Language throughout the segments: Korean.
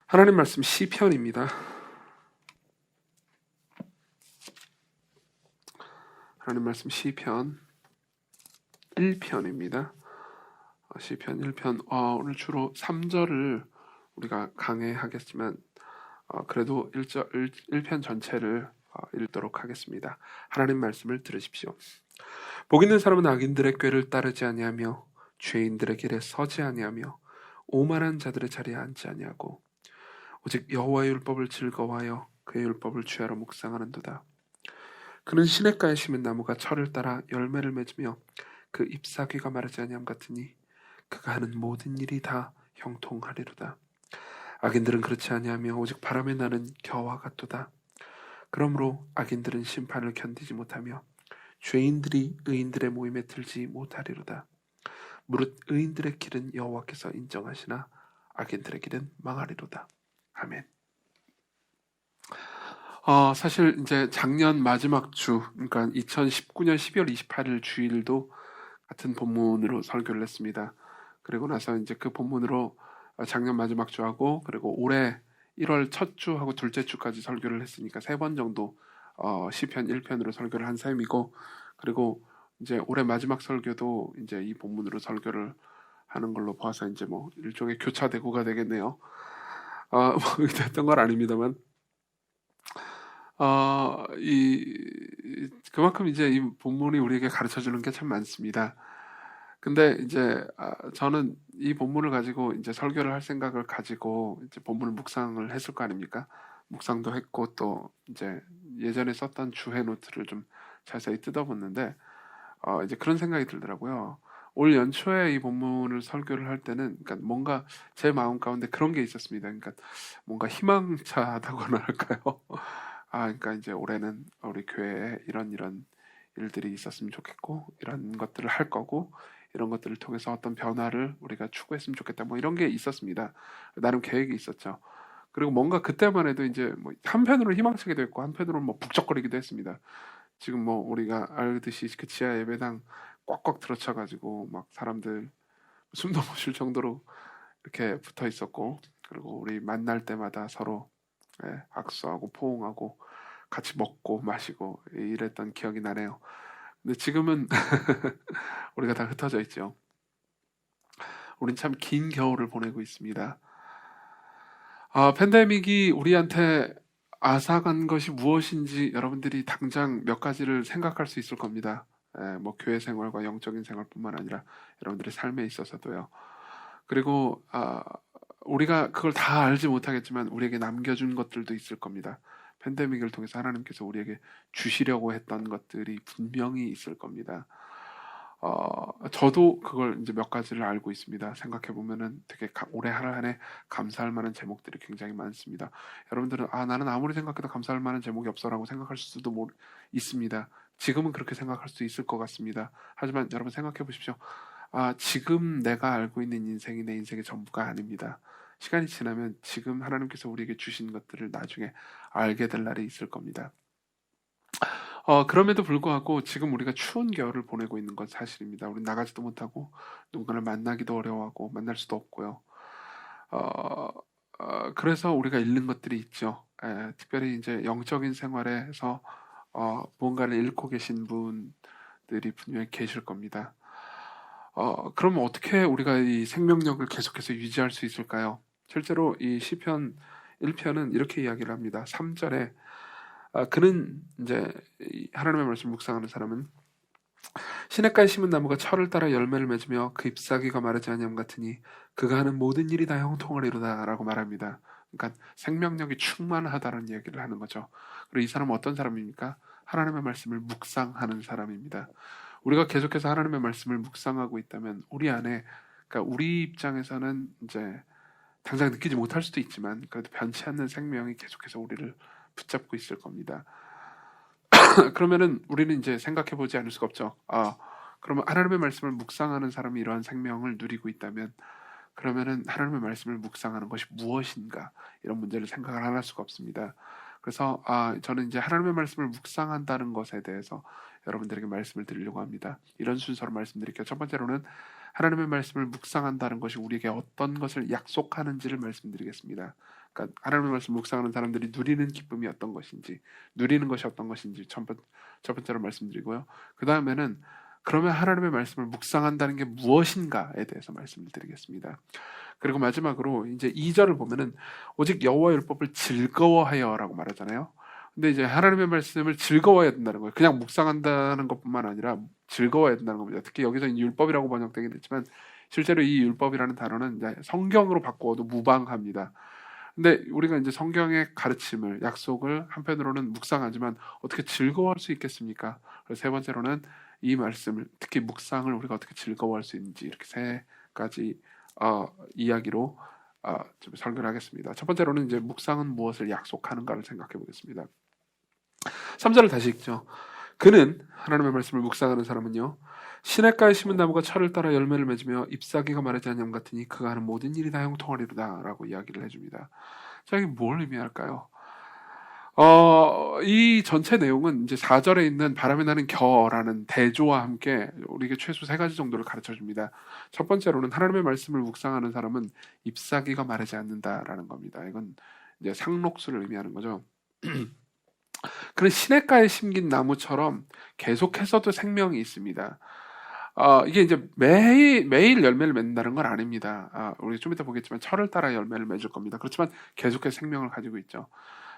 하나님 말씀 시편입니다. 하나님 말씀 시편 1편입니다. 시편 1편 오늘 주로 3절을 우리가 강해하겠지만 그래도 1편 전체를 읽도록 하겠습니다. 하나님 말씀을 들으십시오. 복 있는 사람은 악인들의 꾀를 따르지 아니하며 죄인들의 길에 서지 아니하며 오만한 자들의 자리에 앉지 아니하고 오직 여호와의 율법을 즐거워하여 그의 율법을 주야로 묵상하는도다. 그는 시냇가에 심은 나무가 철을 따라 열매를 맺으며 그 잎사귀가 마르지 아니함 같으니 그가 하는 모든 일이 다 형통하리로다. 악인들은 그렇지 아니하며 오직 바람에 나는 겨와 같도다. 그러므로 악인들은 심판을 견디지 못하며 죄인들이 의인들의 모임에 들지 못하리로다. 무릇 의인들의 길은 여호와께서 인정하시나 악인들의 길은 망하리로다. 아멘. 사실 이제 작년 마지막 주, 그러니까 2019년 12월 28일 주일도 같은 본문으로 설교를 했습니다. 그리고 나서 이제 그 본문으로 작년 마지막 주하고 그리고 올해 1월 첫 주하고 둘째 주까지 설교를 했으니까 3번 정도 시편 1편으로 설교를 한 셈이고, 그리고 이제 올해 마지막 설교도 이제 이 본문으로 설교를 하는 걸로 봐서 이제 뭐 일종의 교차 대구가 되겠네요. 뭐 됐던 건 아닙니다만, 그만큼 이제 이 본문이 우리에게 가르쳐 주는 게 참 많습니다. 근데 이제 저는 이 본문을 가지고 이제 설교를 할 생각을 가지고 이제 본문을 묵상을 했을 거 아닙니까? 묵상도 했고 또 이제 예전에 썼던 주해 노트를 좀 자세히 뜯어봤는데 이제 그런 생각이 들더라고요. 올 연초에 이 본문을 설교를 할 때는 그러니까 뭔가 제 마음 가운데 그런 게 있었습니다. 그러니까 뭔가 희망차다고나 할까요? 그러니까 이제 올해는 우리 교회에 이런 일들이 있었으면 좋겠고 이런 것들을 할 거고 이런 것들을 통해서 어떤 변화를 우리가 추구했으면 좋겠다. 뭐 이런 게 있었습니다. 나름 계획이 있었죠. 그리고 뭔가 그때만 해도 이제 뭐 한편으로는 희망차기도 했고 한편으로는 뭐 북적거리기도 했습니다. 지금 뭐 우리가 알듯이 그 지하 예배당 꽉꽉 들어차가지고 막 사람들 숨도 못 쉴 정도로 이렇게 붙어 있었고, 그리고 우리 만날 때마다 서로 악수하고 포옹하고 같이 먹고 마시고 이랬던 기억이 나네요. 근데 지금은 우리가 다 흩어져 있죠. 우린 참 긴 겨울을 보내고 있습니다. 팬데믹이 우리한테 앗아간 것이 무엇인지 여러분들이 당장 몇 가지를 생각할 수 있을 겁니다. 뭐 교회 생활과 영적인 생활뿐만 아니라 여러분들의 삶에 있어서도요. 그리고 우리가 그걸 다 알지 못하겠지만 우리에게 남겨준 것들도 있을 겁니다. 팬데믹을 통해서 하나님께서 우리에게 주시려고 했던 것들이 분명히 있을 겁니다. 저도 그걸 이제 몇 가지를 알고 있습니다. 생각해 보면은 되게 올해 한 해 감사할 만한 제목들이 굉장히 많습니다. 여러분들은 나는 아무리 생각해도 감사할 만한 제목이 없어라고 생각할 수도 있습니다. 지금은 그렇게 생각할 수 있을 것 같습니다. 하지만 여러분 생각해 보십시오. 지금 내가 알고 있는 인생이 내 인생의 전부가 아닙니다. 시간이 지나면 지금 하나님께서 우리에게 주신 것들을 나중에 알게 될 날이 있을 겁니다. 그럼에도 불구하고 지금 우리가 추운 겨울을 보내고 있는 건 사실입니다. 우리 나가지도 못하고 누군가를 만나기도 어려워하고 만날 수도 없고요. 그래서 우리가 잃는 것들이 있죠. 특별히 이제 영적인 생활에서 무언가를 잃고 계신 분들이 분명히 계실 겁니다. 그러면 어떻게 우리가 이 생명력을 계속해서 유지할 수 있을까요? 실제로 이 시편 1편은 이렇게 이야기를 합니다. 3절에 그는 이제 하나님의 말씀 묵상하는 사람은 시냇가에 심은 나무가 철을 따라 열매를 맺으며 그 잎사귀가 마르지 아니함 같으니 그가 하는 모든 일이 다 형통하리로다라고 말합니다. 그러니까 생명력이 충만하다는 얘기를 하는 거죠. 그리고 이 사람은 어떤 사람입니까? 하나님의 말씀을 묵상하는 사람입니다. 우리가 계속해서 하나님의 말씀을 묵상하고 있다면 우리 안에, 그러니까 우리 입장에서는 이제 당장 느끼지 못할 수도 있지만 그래도 변치 않는 생명이 계속해서 우리를 붙잡고 있을 겁니다. 그러면은 우리는 이제 생각해 보지 않을 수가 없죠. 그러면 하나님의 말씀을 묵상하는 사람이 이러한 생명을 누리고 있다면 그러면은 하나님의 말씀을 묵상하는 것이 무엇인가, 이런 문제를 생각을 안 할 수가 없습니다. 그래서 저는 이제 하나님의 말씀을 묵상한다는 것에 대해서 여러분들에게 말씀을 드리려고 합니다. 이런 순서로 말씀드릴게요. 첫 번째로는 하나님의 말씀을 묵상한다는 것이 우리에게 어떤 것을 약속하는지를 말씀드리겠습니다. 그러니까 하나님의 말씀 묵상하는 사람들이 누리는 기쁨이 어떤 것인지, 누리는 것이 어떤 것인지 첫 번째로 말씀드리고요. 그 다음에는 그러면 하나님의 말씀을 묵상한다는 게 무엇인가에 대해서 말씀을 드리겠습니다. 그리고 마지막으로 이제 2절을 보면은 오직 여호와의 율법을 즐거워하여라고 말하잖아요. 근데 이제 하나님의 말씀을 즐거워해야 된다는 거예요. 그냥 묵상한다는 것뿐만 아니라 즐거워해야 된다는 겁니다. 특히 여기서 율법이라고 번역되긴 했지만 실제로 이 율법이라는 단어는 이제 성경으로 바꾸어도 무방합니다. 근데 우리가 이제 성경의 가르침을, 약속을 한편으로는 묵상하지만 어떻게 즐거워할 수 있겠습니까? 그래서 세 번째로는 이 말씀을, 특히 묵상을 우리가 어떻게 즐거워할 수 있는지 이렇게 세 가지 이야기로 좀 설교를 하겠습니다. 첫 번째로는 이제 묵상은 무엇을 약속하는가를 생각해 보겠습니다. 3절을 다시 읽죠. 그는, 하나님의 말씀을 묵상하는 사람은요, 시냇가에 심은 나무가 철을 따라 열매를 맺으며 잎사귀가 마르지 않는 양 같으니 그가 하는 모든 일이 다 형통하리로다 라고 이야기를 해줍니다. 자, 이게 뭘 의미할까요? 이 전체 내용은 이제 4절에 있는 바람이 나는 겨라는 대조와 함께 우리에게 최소 세 가지 정도를 가르쳐 줍니다. 첫 번째로는 하나님의 말씀을 묵상하는 사람은 잎사귀가 마르지 않는다라는 겁니다. 이건 이제 상록수를 의미하는 거죠. 그런 시냇가에 심긴 나무처럼 계속해서도 생명이 있습니다. 이게 이제 매일 열매를 맺는다는 건 아닙니다. 우리 좀 이따 보겠지만 철을 따라 열매를 맺을 겁니다. 그렇지만 계속해서 생명을 가지고 있죠.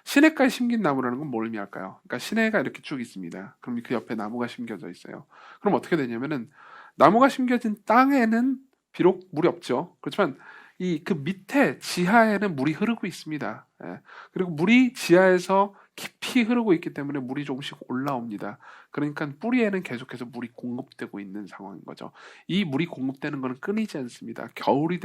시냇가에 심긴 나무라는 건 뭘 의미할까요? 그러니까 시내가 이렇게 쭉 있습니다. 그럼 그 옆에 나무가 심겨져 있어요. 그럼 어떻게 되냐면은 나무가 심겨진 땅에는 비록 물이 없죠. 그렇지만 그 밑에 지하에는 물이 흐르고 있습니다. 예. 그리고 물이 지하에서 깊이 흐르고 있기 때문에 물이 조금씩 올라옵니다. 그러니까 뿌리에는 계속해서 물이 공급되고 있는 상황인 거죠. 이 물이 공급되는 것은 끊이지 않습니다. 겨울이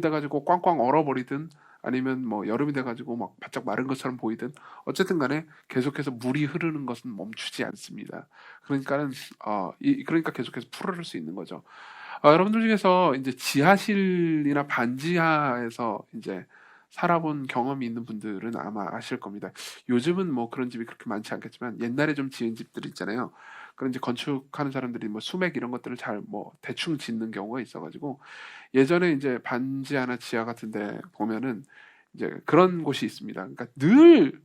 돼가지고 꽝꽝 얼어버리든 아니면 뭐 여름이 돼가지고 막 바짝 마른 것처럼 보이든 어쨌든 간에 계속해서 물이 흐르는 것은 멈추지 않습니다. 그러니까 계속해서 푸르를 수 있는 거죠. 여러분들 중에서 이제 지하실이나 반지하에서 이제 살아본 경험이 있는 분들은 아마 아실 겁니다. 요즘은 뭐 그런 집이 그렇게 많지 않겠지만 옛날에 좀 지은 집들 있잖아요. 그런 이제 건축하는 사람들이 뭐 수맥 이런 것들을 잘 뭐 대충 짓는 경우가 있어가지고 예전에 이제 반지하나 지하 같은데 보면은 이제 그런 곳이 있습니다. 그러니까 늘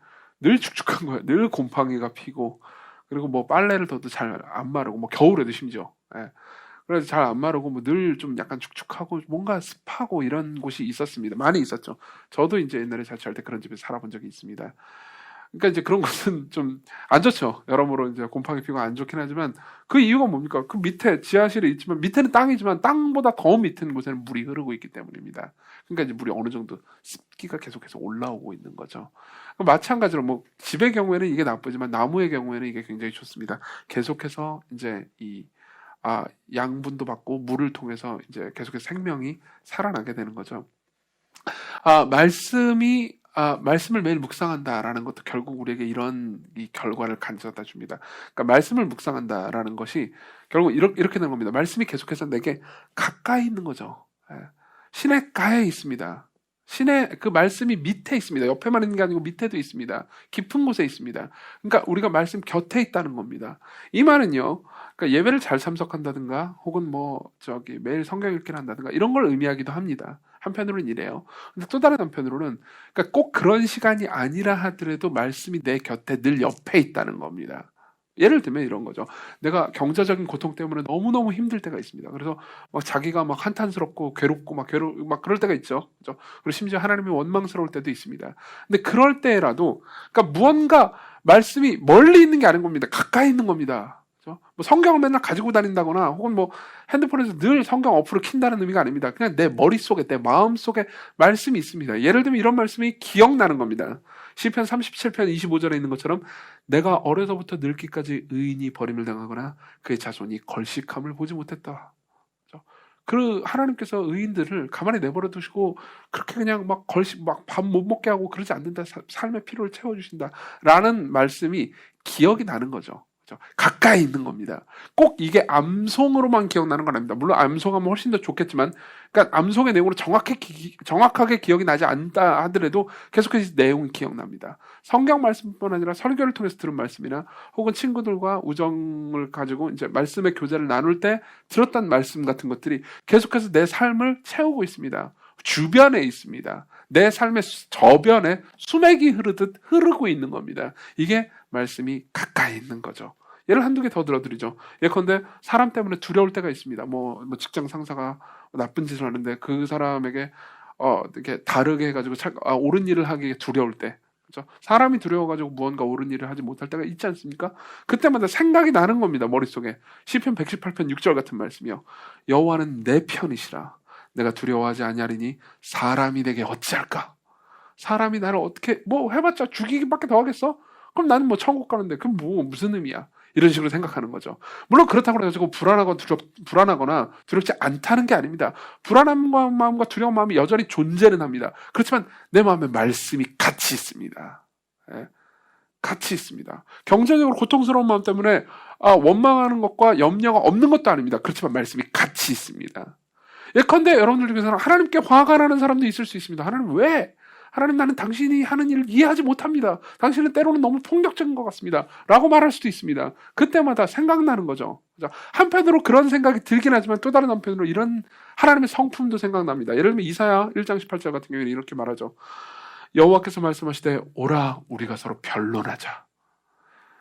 축축한 거예요. 늘 곰팡이가 피고 그리고 뭐 빨래를 둬도 잘 안 마르고 뭐 겨울에도 심지어. 예. 그래서 잘 안 마르고 뭐 늘 좀 약간 축축하고 뭔가 습하고 이런 곳이 있었습니다. 많이 있었죠. 저도 이제 옛날에 자취할 때 그런 집에 살아본 적이 있습니다. 그러니까 이제 그런 것은 좀 안 좋죠. 여러모로 이제 곰팡이 피고 안 좋긴 하지만 그 이유가 뭡니까? 그 밑에 지하실에 있지만 밑에는 땅이지만 땅보다 더 밑은 곳에는 물이 흐르고 있기 때문입니다. 그러니까 이제 물이 어느 정도 습기가 계속해서 올라오고 있는 거죠. 마찬가지로 뭐 집의 경우에는 이게 나쁘지만 나무의 경우에는 이게 굉장히 좋습니다. 계속해서 이제 양분도 받고 물을 통해서 이제 계속해서 생명이 살아나게 되는 거죠. 말씀을 매일 묵상한다라는 것도 결국 우리에게 이런 이 결과를 가져다 줍니다. 그러니까 말씀을 묵상한다라는 것이 결국 이렇게 되는 겁니다. 말씀이 계속해서 내게 가까이 있는 거죠. 시냇가에 있습니다. 그 말씀이 밑에 있습니다. 옆에만 있는 게 아니고 밑에도 있습니다. 깊은 곳에 있습니다. 그러니까 우리가 말씀 곁에 있다는 겁니다. 이 말은요, 그러니까 예배를 잘 참석한다든가, 혹은 매일 성경 읽기를 한다든가, 이런 걸 의미하기도 합니다. 한편으로는 이래요. 근데 또 다른 한편으로는, 그러니까 꼭 그런 시간이 아니라 하더라도 말씀이 내 곁에 늘 옆에 있다는 겁니다. 예를 들면 이런 거죠. 내가 경제적인 고통 때문에 너무너무 힘들 때가 있습니다. 그래서 막 자기가 막 한탄스럽고 괴롭고 막 그럴 때가 있죠. 그렇죠? 그리고 심지어 하나님이 원망스러울 때도 있습니다. 근데 그럴 때라도, 그러니까 무언가 말씀이 멀리 있는 게 아닌 겁니다. 가까이 있는 겁니다. 그렇죠? 뭐 성경을 맨날 가지고 다닌다거나 혹은 뭐 핸드폰에서 늘 성경 어플을 킨다는 의미가 아닙니다. 그냥 내 머릿속에, 내 마음속에 말씀이 있습니다. 예를 들면 이런 말씀이 기억나는 겁니다. 시편 37편 25절에 있는 것처럼 내가 어려서부터 늙기까지 의인이 버림을 당하거나 그의 자손이 걸식함을 보지 못했다. 하나님께서 의인들을 가만히 내버려 두시고 그렇게 그냥 막 밥 못 먹게 하고 그러지 않는다. 삶의 필요를 채워주신다. 라는 말씀이 기억이 나는 거죠. 가까이 있는 겁니다. 꼭 이게 암송으로만 기억나는 건 아닙니다. 물론 암송하면 훨씬 더 좋겠지만, 그러니까 암송의 내용으로 정확하게 기억이 나지 않다 하더라도 계속해서 내용이 기억납니다. 성경 말씀뿐 아니라 설교를 통해서 들은 말씀이나 혹은 친구들과 우정을 가지고 이제 말씀의 교제를 나눌 때 들었던 말씀 같은 것들이 계속해서 내 삶을 채우고 있습니다. 주변에 있습니다. 내 삶의 저변에 수맥이 흐르듯 흐르고 있는 겁니다. 이게 말씀이 가까이 있는 거죠. 예를 한두 개 더 들어드리죠. 예컨대 사람 때문에 두려울 때가 있습니다. 뭐 직장 상사가 나쁜 짓을 하는데 그 사람에게 이렇게 다르게 해가지고 옳은 일을 하기 두려울 때, 그렇죠? 사람이 두려워가지고 무언가 옳은 일을 하지 못할 때가 있지 않습니까? 그때마다 생각이 나는 겁니다. 머릿속에 시편 118편 6절 같은 말씀이요. 여호와는 내 편이시라. 내가 두려워하지 아니하리니 사람이 내게 어찌할까? 사람이 나를 어떻게 뭐 해봤자 죽이기밖에 더 하겠어? 그럼 나는 뭐 천국 가는데 그럼 뭐 무슨 의미야? 이런 식으로 생각하는 거죠. 물론 그렇다고 해가지고 불안하거나 두렵지 않다는 게 아닙니다. 불안한 마음과 두려운 마음이 여전히 존재는 합니다. 그렇지만 내 마음에 말씀이 같이 있습니다. 예, 같이 있습니다. 경제적으로 고통스러운 마음 때문에 원망하는 것과 염려가 없는 것도 아닙니다. 그렇지만 말씀이 같이 있습니다. 예컨대 여러분들 중에서는 하나님께 화가 나는 사람도 있을 수 있습니다. 하나님 왜? 하나님, 나는 당신이 하는 일을 이해하지 못합니다. 당신은 때로는 너무 폭력적인 것 같습니다. 라고 말할 수도 있습니다. 그때마다 생각나는 거죠. 한편으로 그런 생각이 들긴 하지만 또 다른 한편으로 이런 하나님의 성품도 생각납니다. 예를 들면 이사야 1장 18절 같은 경우에는 이렇게 말하죠. 여호와께서 말씀하시되 오라 우리가 서로 변론하자.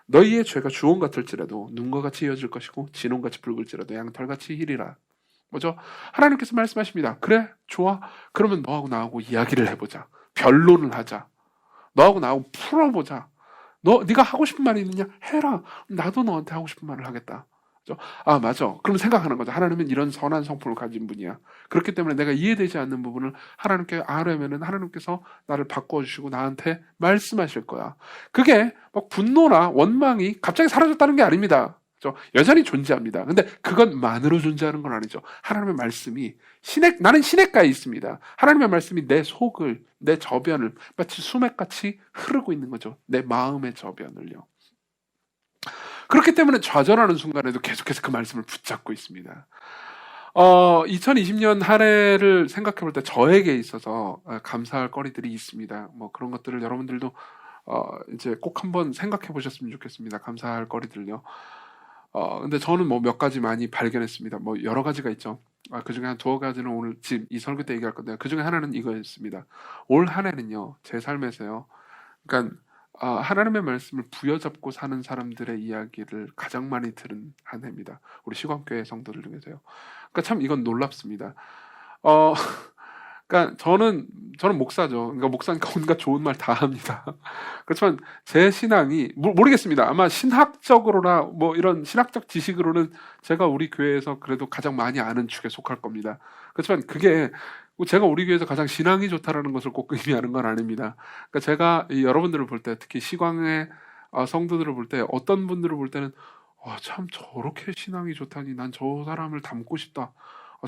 너희의 죄가 주홍 같을지라도 눈과 같이 이어질 것이고 진홍같이 붉을지라도 양털같이 희리라. 뭐죠? 하나님께서 말씀하십니다. 그래, 좋아. 그러면 너하고 나하고 이야기를 해보자. 변론을 하자. 너하고 나하고 풀어보자. 네가 하고 싶은 말이 있느냐? 해라. 나도 너한테 하고 싶은 말을 하겠다. 그렇죠? 맞아. 그럼 생각하는 거죠. 하나님은 이런 선한 성품을 가진 분이야. 그렇기 때문에 내가 이해되지 않는 부분을 하나님께 알려면은 하나님께서 나를 바꿔주시고 나한테 말씀하실 거야. 그게 막 분노나 원망이 갑자기 사라졌다는 게 아닙니다. 여전히 존재합니다. 근데 그것만으로 존재하는 건 아니죠. 하나님의 말씀이 나는 시냇가에 있습니다. 하나님의 말씀이 내 속을, 내 저변을 마치 수맥같이 흐르고 있는 거죠. 내 마음의 저변을요. 그렇기 때문에 좌절하는 순간에도 계속해서 그 말씀을 붙잡고 있습니다. 2020년 한 해를 생각해 볼 때 저에게 있어서 감사할 거리들이 있습니다. 뭐 그런 것들을 여러분들도 이제 꼭 한번 생각해 보셨으면 좋겠습니다. 감사할 거리들요. 근데 저는 뭐 몇 가지 많이 발견했습니다. 뭐 여러 가지가 있죠. 그 중에 한 두어 가지는 오늘 지금 이 설교 때 얘기할 건데, 그 중에 하나는 이거였습니다. 올 한 해는요, 제 삶에서요, 그러니까 하나님의 말씀을 부여잡고 사는 사람들의 이야기를 가장 많이 들은 한 해입니다. 우리 시광교회 성도들 중에서요. 그러니까 참 이건 놀랍습니다. 그러니까 저는 목사죠. 그러니까 목사니까 온갖 좋은 말 다 합니다. 그렇지만 제 신앙이 모르겠습니다. 아마 신학적으로나 뭐 이런 신학적 지식으로는 제가 우리 교회에서 그래도 가장 많이 아는 축에 속할 겁니다. 그렇지만 그게 제가 우리 교회에서 가장 신앙이 좋다라는 것을 꼭 의미하는 건 아닙니다. 그러니까 제가 여러분들을 볼 때, 특히 시광의 성도들을 볼 때, 어떤 분들을 볼 때는 참 저렇게 신앙이 좋다니, 난 저 사람을 닮고 싶다.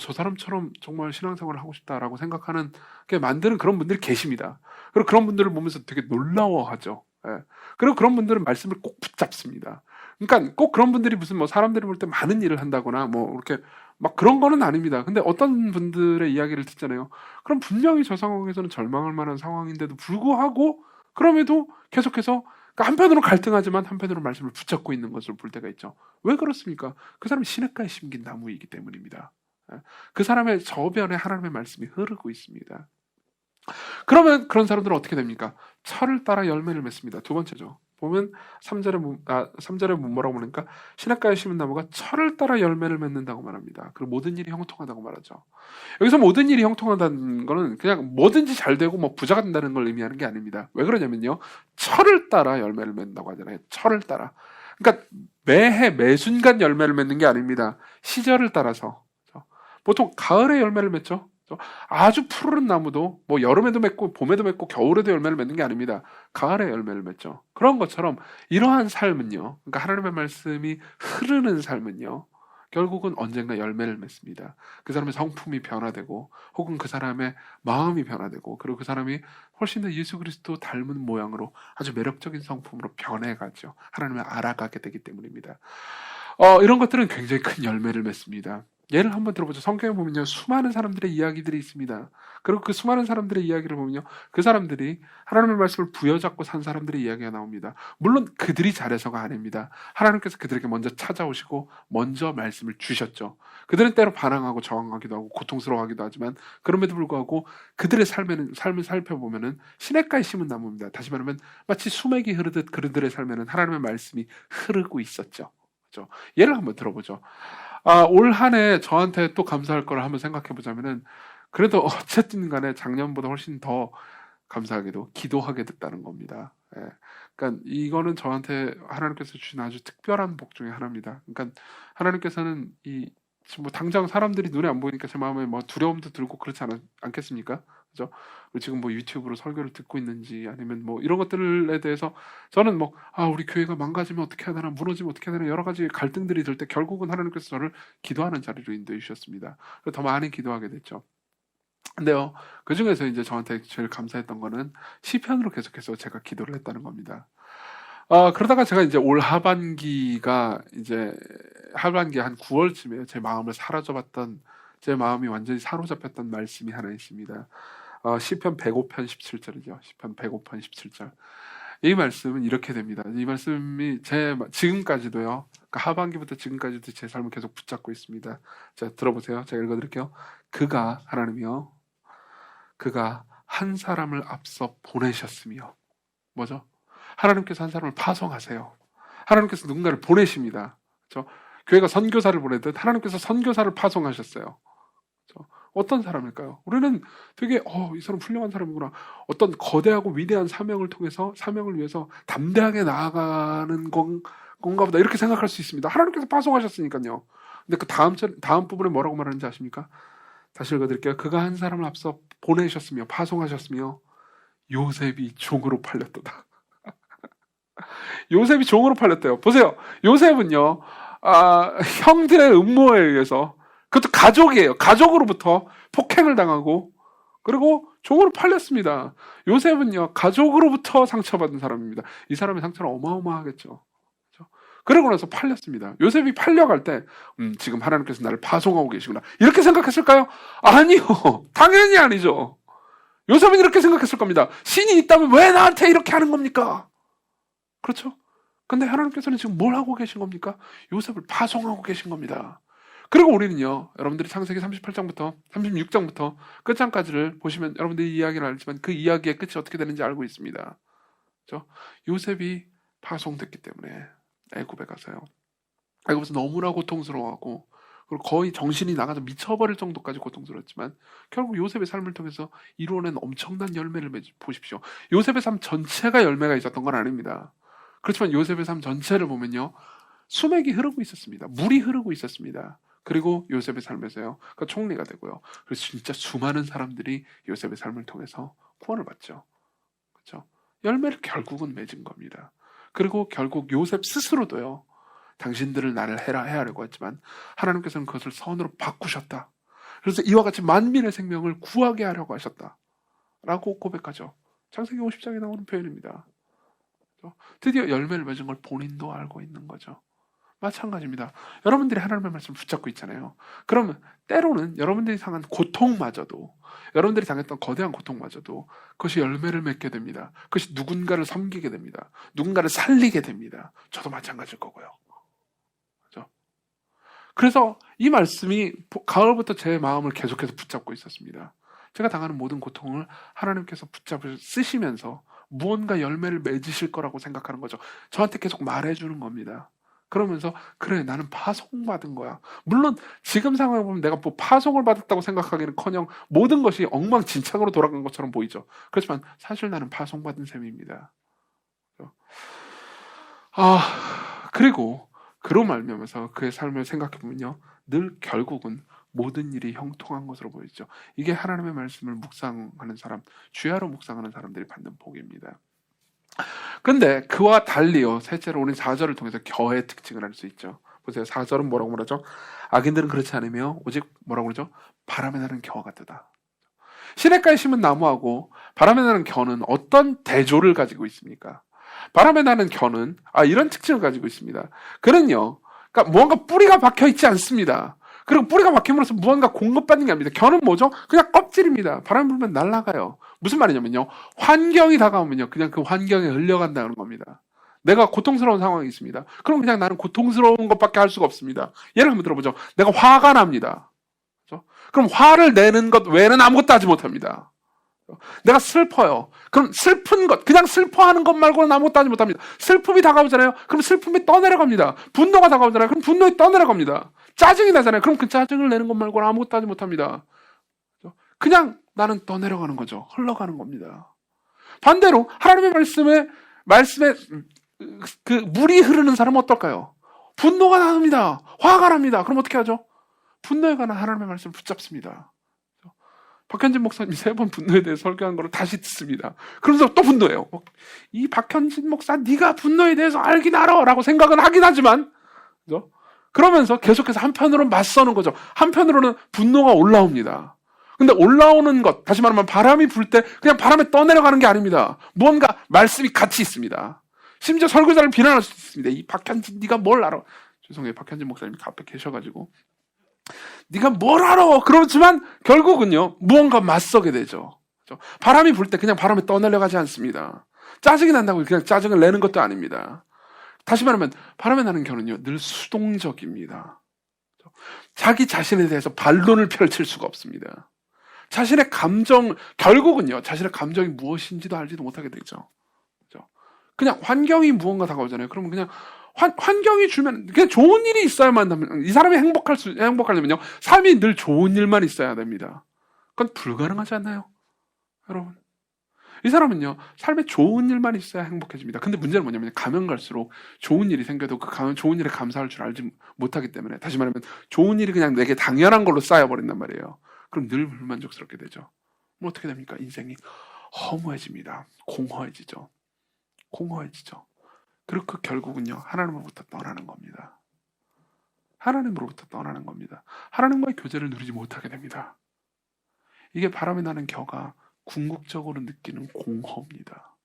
저 사람처럼 정말 신앙생활을 하고 싶다라고 생각하는 게 만드는 그런 분들이 계십니다. 그리고 그런 분들을 보면서 되게 놀라워하죠. 예. 그리고 그런 분들은 말씀을 꼭 붙잡습니다. 그러니까 꼭 그런 분들이 무슨 뭐 사람들이 볼 때 많은 일을 한다거나 뭐 이렇게 막 그런 거는 아닙니다. 근데 어떤 분들의 이야기를 듣잖아요. 그럼 분명히 저 상황에서는 절망할 만한 상황인데도 불구하고 그럼에도 계속해서, 그러니까 한편으로 갈등하지만 한편으로 말씀을 붙잡고 있는 것을 볼 때가 있죠. 왜 그렇습니까? 그 사람이 시냇가에 심긴 나무이기 때문입니다. 그 사람의 저변에 하나님의 말씀이 흐르고 있습니다. 그러면 그런 사람들은 어떻게 됩니까? 철을 따라 열매를 맺습니다. 두 번째죠. 보면 3절에 뭐라고 말합니까? 시냇가에 심은 나무가 철을 따라 열매를 맺는다고 말합니다. 그리고 모든 일이 형통하다고 말하죠. 여기서 모든 일이 형통하다는 거는 그냥 뭐든지 잘 되고 뭐 부자가 된다는 걸 의미하는 게 아닙니다. 왜 그러냐면요, 철을 따라 열매를 맺는다고 하잖아요. 철을 따라. 그러니까 매해 매 순간 열매를 맺는 게 아닙니다. 시절을 따라서. 보통 가을에 열매를 맺죠. 아주 푸르른 나무도 뭐 여름에도 맺고 봄에도 맺고 겨울에도 열매를 맺는 게 아닙니다. 가을에 열매를 맺죠. 그런 것처럼 이러한 삶은요, 그러니까 하나님의 말씀이 흐르는 삶은요, 결국은 언젠가 열매를 맺습니다. 그 사람의 성품이 변화되고 혹은 그 사람의 마음이 변화되고, 그리고 그 사람이 훨씬 더 예수 그리스도 닮은 모양으로 아주 매력적인 성품으로 변해가죠. 하나님을 알아가게 되기 때문입니다. 이런 것들은 굉장히 큰 열매를 맺습니다. 예를 한번 들어보죠. 성경에 보면요, 수많은 사람들의 이야기들이 있습니다. 그리고 그 수많은 사람들의 이야기를 보면요, 그 사람들이 하나님의 말씀을 부여잡고 산 사람들의 이야기가 나옵니다. 물론 그들이 잘해서가 아닙니다. 하나님께서 그들에게 먼저 찾아오시고 먼저 말씀을 주셨죠. 그들은 때로 반항하고 저항하기도 하고 고통스러워하기도 하지만 그럼에도 불구하고 그들의 삶을 살펴보면은 시냇가에 심은 나무입니다. 다시 말하면 마치 수맥이 흐르듯 그들의 삶에는 하나님의 말씀이 흐르고 있었죠. 그렇죠? 예를 한번 들어보죠. 올 한 해 저한테 또 감사할 거를 한번 생각해 보자면은, 그래도 어쨌든 간에 작년보다 훨씬 더 감사하게도 기도하게 됐다는 겁니다. 예. 그러니까 이거는 저한테 하나님께서 주신 아주 특별한 복 중에 하나입니다. 그러니까 하나님께서는 지금 뭐 당장 사람들이 눈에 안 보이니까 제 마음에 뭐 두려움도 들고 그렇지 않겠습니까? 그죠? 지금 뭐 유튜브로 설교를 듣고 있는지 아니면 뭐 이런 것들에 대해서 저는 뭐 우리 교회가 망가지면 어떻게 해야 되나, 무너지면 어떻게 해야 되나, 여러 가지 갈등들이 들 때 결국은 하나님께서 저를 기도하는 자리로 인도해 주셨습니다. 그래서 더 많이 기도하게 됐죠. 근데요, 그 중에서 이제 저한테 제일 감사했던 거는 시편으로 계속해서 제가 기도를 했다는 겁니다. 그러다가 제가 이제 올 하반기가 이제 하반기 한 9월쯤에 제 마음이 완전히 사로잡혔던 말씀이 하나 있습니다. 시편 105편 17절이죠. 시편 105편 17절. 이 말씀은 이렇게 됩니다. 이 말씀이 지금까지도요, 그러니까 하반기부터 지금까지도 제 삶을 계속 붙잡고 있습니다. 자, 들어보세요. 제가 읽어드릴게요. 하나님이요, 그가 한 사람을 앞서 보내셨으며, 뭐죠? 하나님께서 한 사람을 파송하세요. 하나님께서 누군가를 보내십니다. 그렇죠? 교회가 선교사를 보내듯 하나님께서 선교사를 파송하셨어요. 그렇죠? 어떤 사람일까요? 우리는 되게 이 사람 훌륭한 사람이구나, 어떤 거대하고 위대한 사명을 위해서 담대하게 나아가는 건가 보다, 이렇게 생각할 수 있습니다. 하나님께서 파송하셨으니까요. 근데 그 다음 부분에 뭐라고 말하는지 아십니까? 다시 읽어드릴게요. 그가 한 사람을 앞서 보내셨으며 파송하셨으며 요셉이 종으로 팔렸도다. 요셉이 종으로 팔렸대요. 보세요. 요셉은요, 형들의 음모에 의해서, 그것도 가족이에요. 가족으로부터 폭행을 당하고, 그리고 종으로 팔렸습니다. 요셉은요, 가족으로부터 상처받은 사람입니다. 이 사람의 상처는 어마어마하겠죠. 그렇죠? 그러고 나서 팔렸습니다. 요셉이 팔려갈 때, 지금 하나님께서 나를 파송하고 계시구나, 이렇게 생각했을까요? 아니요. 당연히 아니죠. 요셉은 이렇게 생각했을 겁니다. 신이 있다면 왜 나한테 이렇게 하는 겁니까? 그렇죠? 근데 하나님께서는 지금 뭘 하고 계신 겁니까? 요셉을 파송하고 계신 겁니다. 그리고 우리는요, 여러분들이 창세기 38장부터 36장부터 끝장까지를 보시면 여러분들이 이야기를 알지만 그 이야기의 끝이 어떻게 되는지 알고 있습니다. 그렇죠? 요셉이 파송됐기 때문에 애굽에 가서요, 애굽에서 너무나 고통스러워하고, 그리고 거의 정신이 나가서 미쳐버릴 정도까지 고통스러웠지만 결국 요셉의 삶을 통해서 이루어낸 엄청난 열매를 보십시오. 요셉의 삶 전체가 열매가 있었던 건 아닙니다. 그렇지만 요셉의 삶 전체를 보면요, 수맥이 흐르고 있었습니다. 물이 흐르고 있었습니다. 그리고 요셉의 삶에서요, 그 총리가 되고요. 그래서 진짜 수많은 사람들이 요셉의 삶을 통해서 구원을 받죠. 그렇죠? 열매를 결국은 맺은 겁니다. 그리고 결국 요셉 스스로도요, 당신들을 나를 해하려고 했지만 하나님께서는 그것을 선으로 바꾸셨다. 그래서 이와 같이 만민의 생명을 구하게 하려고 하셨다 라고 고백하죠. 창세기 50장에 나오는 표현입니다. 드디어 열매를 맺은 걸 본인도 알고 있는 거죠. 마찬가지입니다. 여러분들이 하나님의 말씀을 붙잡고 있잖아요. 그러면 때로는 여러분들이 당한 고통마저도, 여러분들이 당했던 거대한 고통마저도 그것이 열매를 맺게 됩니다. 그것이 누군가를 섬기게 됩니다. 누군가를 살리게 됩니다. 저도 마찬가지일 거고요. 그렇죠? 그래서 이 말씀이 가을부터 제 마음을 계속해서 붙잡고 있었습니다. 제가 당하는 모든 고통을 하나님께서 쓰시면서 무언가 열매를 맺으실 거라고 생각하는 거죠. 저한테 계속 말해주는 겁니다. 그러면서 그래, 나는 파송받은 거야. 물론 지금 상황을 보면 내가 뭐 파송을 받았다고 생각하기는커녕 모든 것이 엉망진창으로 돌아간 것처럼 보이죠. 그렇지만 사실 나는 파송받은 셈입니다. 그리고 그로 말미암아서 그의 삶을 생각해보면요, 늘 결국은 모든 일이 형통한 것으로 보이죠. 이게 하나님의 말씀을 묵상하는 사람, 주야로 묵상하는 사람들이 받는 복입니다. 근데 그와 달리요, 셋째로 우리는 4절을 통해서 겨의 특징을 알 수 있죠. 보세요. 4절은 뭐라고 말하죠? 악인들은 그렇지 않으며 오직 뭐라고 그러죠? 바람에 나는 겨와 같다. 시냇가에 심은 나무하고 바람에 나는 겨는 어떤 대조를 가지고 있습니까? 바람에 나는 겨는 이런 특징을 가지고 있습니다. 그는요, 그러니까 무언가 뿌리가 박혀 있지 않습니다. 그리고 뿌리가 박힘으로써 무언가 공급받는 게 아닙니다. 견은 뭐죠? 그냥 껍질입니다. 바람 불면 날아가요. 무슨 말이냐면요. 환경이 다가오면요. 그냥 그 환경에 흘려간다는 겁니다. 내가 고통스러운 상황이 있습니다. 그럼 그냥 나는 고통스러운 것밖에 할 수가 없습니다. 예를 한번 들어보죠. 내가 화가 납니다. 그렇죠? 그럼 화를 내는 것 외에는 아무것도 하지 못합니다. 내가 슬퍼요. 그럼 슬픈 것, 그냥 슬퍼하는 것 말고는 아무것도 하지 못합니다. 슬픔이 다가오잖아요. 그럼 슬픔이 떠내려갑니다. 분노가 다가오잖아요. 그럼 분노이 떠내려갑니다. 짜증이 나잖아요. 그럼 그 짜증을 내는 것 말고는 아무것도 하지 못합니다. 그냥 나는 떠내려가는 거죠. 흘러가는 겁니다. 반대로 하나님의 말씀에 그 물이 흐르는 사람은 어떨까요? 분노가 납니다. 화가 납니다. 그럼 어떻게 하죠? 분노에 관한 하나님의 말씀을 붙잡습니다. 박현진 목사님이 3번 분노에 대해 설교한 거를 다시 듣습니다. 그러면서 또 분노해요. 이 박현진 목사 네가 분노에 대해서 알긴 알아 라고 생각은 하긴 하지만, 그죠? 그러면서 계속해서 한편으로는 맞서는 거죠. 한편으로는 분노가 올라옵니다. 근데 올라오는 것, 다시 말하면 바람이 불 때 그냥 바람에 떠내려가는 게 아닙니다. 무언가 말씀이 같이 있습니다. 심지어 설교자를 비난할 수 있습니다. 이 박현진 네가 뭘 알아? 죄송해요. 박현진 목사님이 앞에 계셔가지고 네가 뭘 알아? 그렇지만 결국은요. 무언가 맞서게 되죠. 그렇죠? 바람이 불 때 그냥 바람에 떠내려가지 않습니다. 짜증이 난다고 그냥 짜증을 내는 것도 아닙니다. 다시 말하면 바람에 나는 결은요. 늘 수동적입니다. 그렇죠? 자기 자신에 대해서 반론을 펼칠 수가 없습니다. 자신의 감정, 결국은요. 자신의 감정이 무엇인지도 알지도 못하게 되죠. 그렇죠? 그냥 환경이 무언가 다가오잖아요. 그러면 그냥 환경이 주면 그냥 좋은 일이 있어야만 합니다. 이 사람이 행복하려면요. 삶이 늘 좋은 일만 있어야 됩니다. 그건 불가능하지 않나요? 여러분. 이 사람은요. 삶에 좋은 일만 있어야 행복해집니다. 근데 문제는 뭐냐면 가면 갈수록 좋은 일이 생겨도 그 좋은 일에 감사할 줄 알지 못하기 때문에 다시 말하면 좋은 일이 그냥 내게 당연한 걸로 쌓여버린단 말이에요. 그럼 늘 불만족스럽게 되죠. 그럼 어떻게 됩니까? 인생이 허무해집니다. 공허해지죠. 그리고 그 결국은요. 하나님으로부터 떠나는 겁니다. 하나님으로부터 떠나는 겁니다. 하나님과의 교제를 누리지 못하게 됩니다. 이게 바람이 나는 겨가 궁극적으로 느끼는 공허입니다.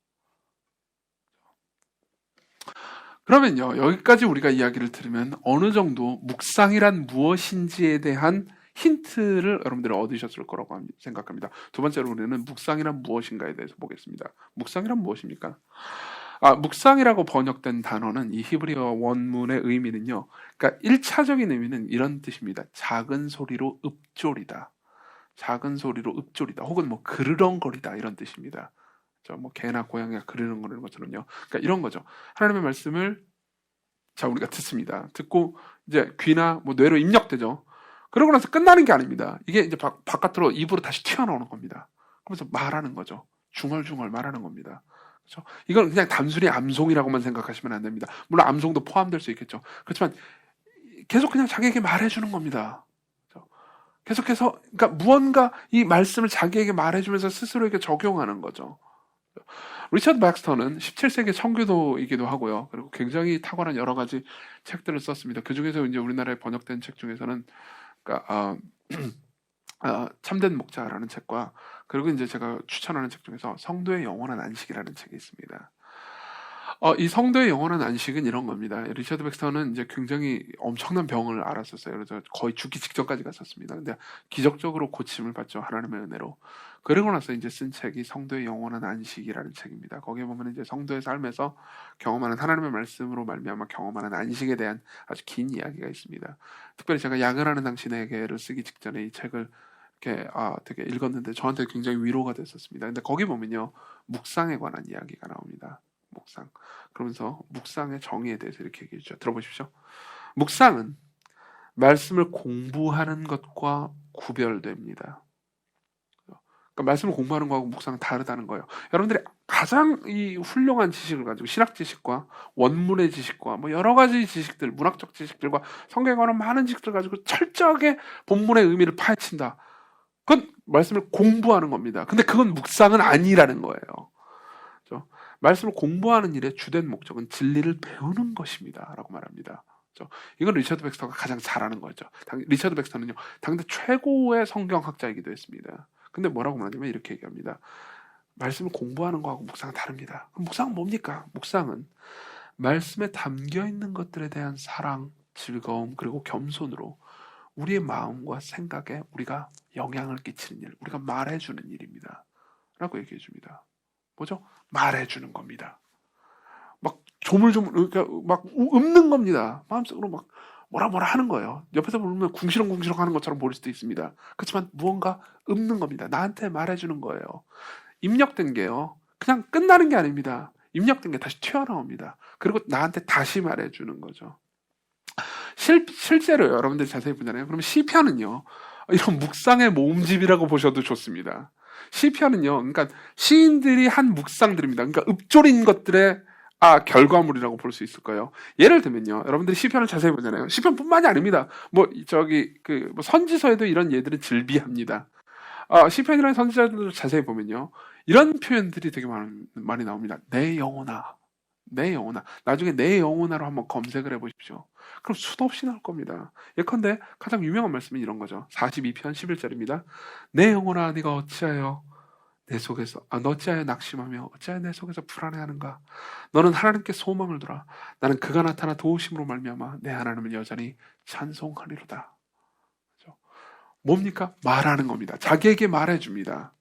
그러면요. 여기까지 우리가 이야기를 들으면 어느 정도 묵상이란 무엇인지에 대한 힌트를 여러분들이 얻으셨을 거라고 생각합니다. 두 번째로 우리는 묵상이란 무엇인가에 대해서 보겠습니다. 묵상이란 무엇입니까? 묵상이라고 번역된 단어는 이 히브리어 원문의 의미는요. 그러니까 1차적인 의미는 이런 뜻입니다. 작은 소리로 읊조리다. 작은 소리로 읊조리다. 혹은 뭐 그르렁거리다 이런 뜻입니다. 뭐 개나 고양이가 그르렁거리는 것처럼요. 그러니까 이런 거죠. 하나님의 말씀을 우리가 듣습니다. 듣고 이제 귀나 뭐 뇌로 입력되죠. 그러고 나서 끝나는 게 아닙니다. 이게 이제 바깥으로 입으로 다시 튀어나오는 겁니다. 그러면서 말하는 거죠. 중얼중얼 말하는 겁니다. 그렇죠? 이건 그냥 단순히 암송이라고만 생각하시면 안 됩니다. 물론 암송도 포함될 수 있겠죠. 그렇지만 계속 그냥 자기에게 말해주는 겁니다. 그렇죠? 계속해서 그러니까 무언가 이 말씀을 자기에게 말해주면서 스스로에게 적용하는 거죠. 리처드 백스터는 17세기 청교도이기도 하고요. 그리고 굉장히 탁월한 여러 가지 책들을 썼습니다. 그 중에서 이제 우리나라에 번역된 책 중에서는 그러니까 참된 목자라는 책과 그리고 이제 제가 추천하는 책 중에서 성도의 영원한 안식이라는 책이 있습니다. 이 성도의 영원한 안식은 이런 겁니다. 리처드 백스터는 이제 굉장히 엄청난 병을 앓았었어요. 그래서 거의 죽기 직전까지 갔었습니다. 근데 기적적으로 고침을 받죠. 하나님의 은혜로. 그러고 나서 이제 쓴 책이 성도의 영원한 안식이라는 책입니다. 거기에 보면 이제 성도의 삶에서 경험하는 하나님의 말씀으로 말미암아 경험하는 안식에 대한 아주 긴 이야기가 있습니다. 특별히 제가 야근하는 당신에게를 쓰기 직전에 이 책을 이렇게 되게 읽었는데 저한테 굉장히 위로가 됐었습니다. 근데 거기 보면요. 묵상에 관한 이야기가 나옵니다. 묵상. 그러면서 묵상의 정의에 대해서 이렇게 얘기해 주죠. 들어보십시오. 묵상은 말씀을 공부하는 것과 구별됩니다. 그러니까 말씀을 공부하는 거하고 묵상은 다르다는 거예요. 여러분들이 가장 이 훌륭한 지식을 가지고 신학 지식과 원문의 지식과 뭐 여러 가지 지식들, 문학적 지식들과 성경에 관한 많은 지식들 가지고 철저하게 본문의 의미를 파헤친다. 그건 말씀을 공부하는 겁니다. 근데 그건 묵상은 아니라는 거예요. 그렇죠? 말씀을 공부하는 일의 주된 목적은 진리를 배우는 것입니다. 라고 말합니다. 그렇죠? 이건 리처드 백스터가 가장 잘하는 거죠. 리처드 백스터는요. 당대 최고의 성경학자이기도 했습니다. 근데 뭐라고 말하냐면 이렇게 얘기합니다. 말씀을 공부하는 거하고 묵상은 다릅니다. 그럼 묵상은 뭡니까? 묵상은 말씀에 담겨있는 것들에 대한 사랑, 즐거움, 그리고 겸손으로 우리의 마음과 생각에 우리가 영향을 끼치는 일, 우리가 말해주는 일입니다. 라고 얘기해 줍니다. 뭐죠? 말해주는 겁니다. 막 조물조물, 그러니까 막 읊는 겁니다. 마음속으로 막 뭐라 하는 거예요. 옆에서 보면 궁시렁궁시렁 하는 것처럼 보일 수도 있습니다. 그렇지만 무언가 읊는 겁니다. 나한테 말해주는 거예요. 입력된 게요. 그냥 끝나는 게 아닙니다. 입력된 게 다시 튀어나옵니다. 그리고 나한테 다시 말해주는 거죠. 실제로요. 여러분들이 자세히 보잖아요. 그럼 시편은요. 이런 묵상의 모음집이라고 보셔도 좋습니다. 시편은요. 그러니까 시인들이 한 묵상들입니다. 그러니까 읊조린 것들의 결과물이라고 볼 수 있을 거예요. 예를 들면요. 여러분들이 시편을 자세히 보잖아요. 시편뿐만이 아닙니다. 뭐 선지서에도 이런 예들은 즐비합니다. 시편이라는 선지자들을 자세히 보면요. 이런 표현들이 되게 많이 나옵니다. 내 영혼아. 내 영혼아. 나중에 내 영혼아로 한번 검색을 해보십시오. 그럼 수도 없이 나올 겁니다. 예컨대 가장 유명한 말씀이 이런 거죠. 42편 11절입니다. 내 영혼아 네가 어찌하여 내 속에서 너 어찌하여 낙심하며 어찌하여 내 속에서 불안해하는가. 너는 하나님께 소망을 두라. 나는 그가 나타나 도우심으로 말미암아 내 하나님을 여전히 찬송하리로다. 그렇죠? 뭡니까? 말하는 겁니다. 자기에게 말해줍니다.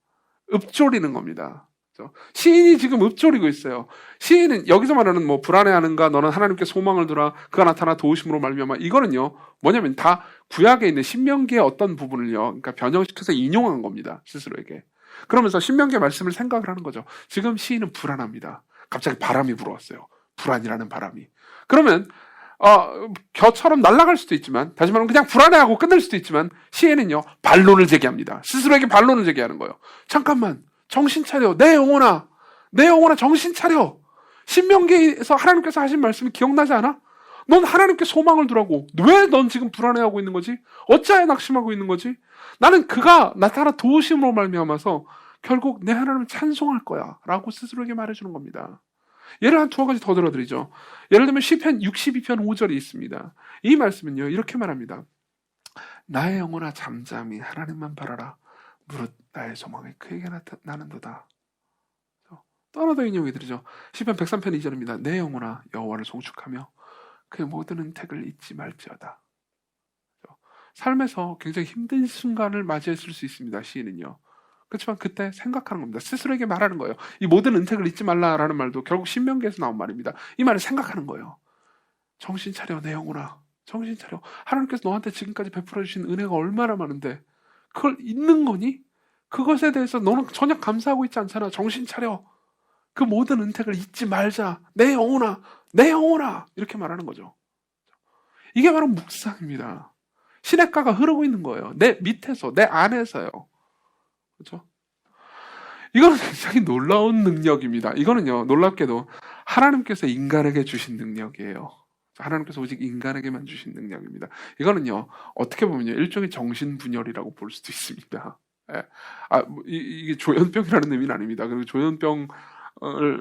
읊조리는 겁니다. 그렇죠? 시인이 지금 읊조리고 있어요. 시인은 여기서 말하는 뭐 불안해하는가 너는 하나님께 소망을 두라 그가 나타나 도우심으로 말미암아 이거는요 뭐냐면 다 구약에 있는 신명기의 어떤 부분을요 그러니까 변형시켜서 인용한 겁니다. 스스로에게. 그러면서 신명기의 말씀을 생각을 하는 거죠. 지금 시인은 불안합니다. 갑자기 바람이 불어왔어요. 불안이라는 바람이. 그러면 겨처럼 날아갈 수도 있지만 다시 말하면 그냥 불안해하고 끝낼 수도 있지만 시인은요 반론을 제기합니다. 스스로에게 반론을 제기하는 거예요. 잠깐만 정신 차려. 내 영혼아 정신 차려. 신명기에서 하나님께서 하신 말씀이 기억나지 않아? 넌 하나님께 소망을 두라고. 왜 넌 지금 불안해하고 있는 거지? 어찌하여 낙심하고 있는 거지? 나는 그가 나타나 도우심으로 말미암아서 결국 내 하나님을 찬송할 거야 라고 스스로에게 말해주는 겁니다. 예를 한 두어 가지 더 들어드리죠. 예를 들면 시편 62편 5절이 있습니다. 이 말씀은요 이렇게 말합니다. 나의 영혼아 잠잠히 하나님만 바라라. 무릇 나의 소망이 그에게 나는도다. 또 하나 더 인용해 드리죠. 시편 103편 2절입니다. 내 영혼아 여호와를 송축하며 그의 모든 은택을 잊지 말지어다. 삶에서 굉장히 힘든 순간을 맞이했을 수 있습니다. 시인은요. 그렇지만 그때 생각하는 겁니다. 스스로에게 말하는 거예요. 이 모든 은택을 잊지 말라라는 말도 결국 신명기에서 나온 말입니다. 이 말을 생각하는 거예요. 정신 차려 내 영혼아. 정신 차려. 하나님께서 너한테 지금까지 베풀어 주신 은혜가 얼마나 많은데 그걸 잊는 거니? 그것에 대해서 너는 전혀 감사하고 있지 않잖아. 정신 차려. 그 모든 은택을 잊지 말자. 내 영혼아. 내 영혼아. 이렇게 말하는 거죠. 이게 바로 묵상입니다. 시냇가가 흐르고 있는 거예요. 내 밑에서, 내 안에서요. 그렇죠? 이거는 굉장히 놀라운 능력입니다. 이거는요, 놀랍게도 하나님께서 인간에게 주신 능력이에요. 하나님께서 오직 인간에게만 주신 능력입니다. 이거는요, 어떻게 보면요, 일종의 정신분열이라고 볼 수도 있습니다. 예. 이게 조현병이라는 의미는 아닙니다. 그리고 조현병을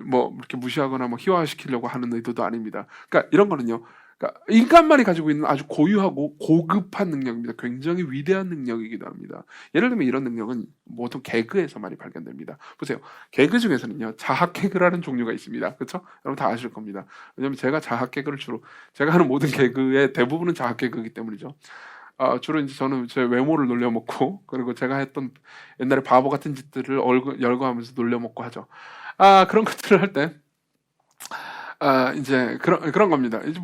뭐 이렇게 무시하거나 뭐 희화시키려고 하는 의도도 아닙니다. 그러니까 이런 거는요, 그러니까 인간만이 가지고 있는 아주 고유하고 고급한 능력입니다. 굉장히 위대한 능력이기도 합니다. 예를 들면 이런 능력은 보통 개그에서 많이 발견됩니다. 보세요. 개그 중에서는요. 자학 개그라는 종류가 있습니다. 그렇죠? 여러분 다 아실 겁니다. 왜냐하면 제가 자학 개그를 제가 하는 모든 개그의 대부분은 자학 개그이기 때문이죠. 주로 이제 저는 제 외모를 놀려먹고 그리고 제가 했던 옛날에 바보 같은 짓들을 열거하면서 놀려먹고 하죠. 그런 것들을 할 때 이제 그런 겁니다. 이제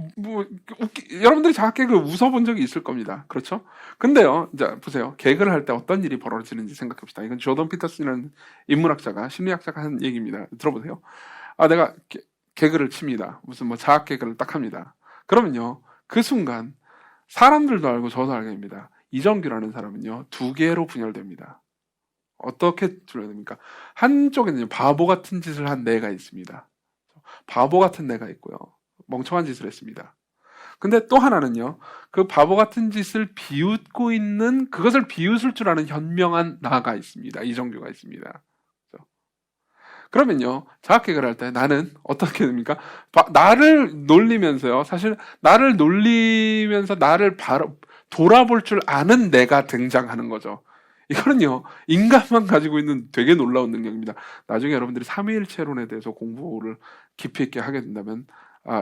여러분들이 자학 개그 웃어본 적이 있을 겁니다. 그렇죠? 근데요, 이제 보세요. 개그를 할 때 어떤 일이 벌어지는지 생각해봅시다. 이건 조던 피터슨이라는 인문학자가, 심리학자가 한 얘기입니다. 들어보세요. 내가 개그를 칩니다. 무슨 뭐 자학 개그를 딱 합니다. 그러면요, 그 순간 사람들도 알고 저도 알게 됩니다. 이정규라는 사람은요, 두 개로 분열됩니다. 어떻게 분열됩니까? 한쪽에는 바보 같은 짓을 한 내가 있습니다. 바보 같은 내가 있고요. 멍청한 짓을 했습니다. 근데 또 하나는요. 그 바보 같은 짓을 비웃고 있는 그것을 비웃을 줄 아는 현명한 나가 있습니다. 이정규가 있습니다. 그러면요. 자학개그를 할 때 나는 어떻게 됩니까? 나를 놀리면서요. 사실 나를 놀리면서 나를 바로 돌아볼 줄 아는 내가 등장하는 거죠. 이거는요, 인간만 가지고 있는 되게 놀라운 능력입니다. 나중에 여러분들이 삼위일체론에 대해서 공부를 깊이 있게 하게 된다면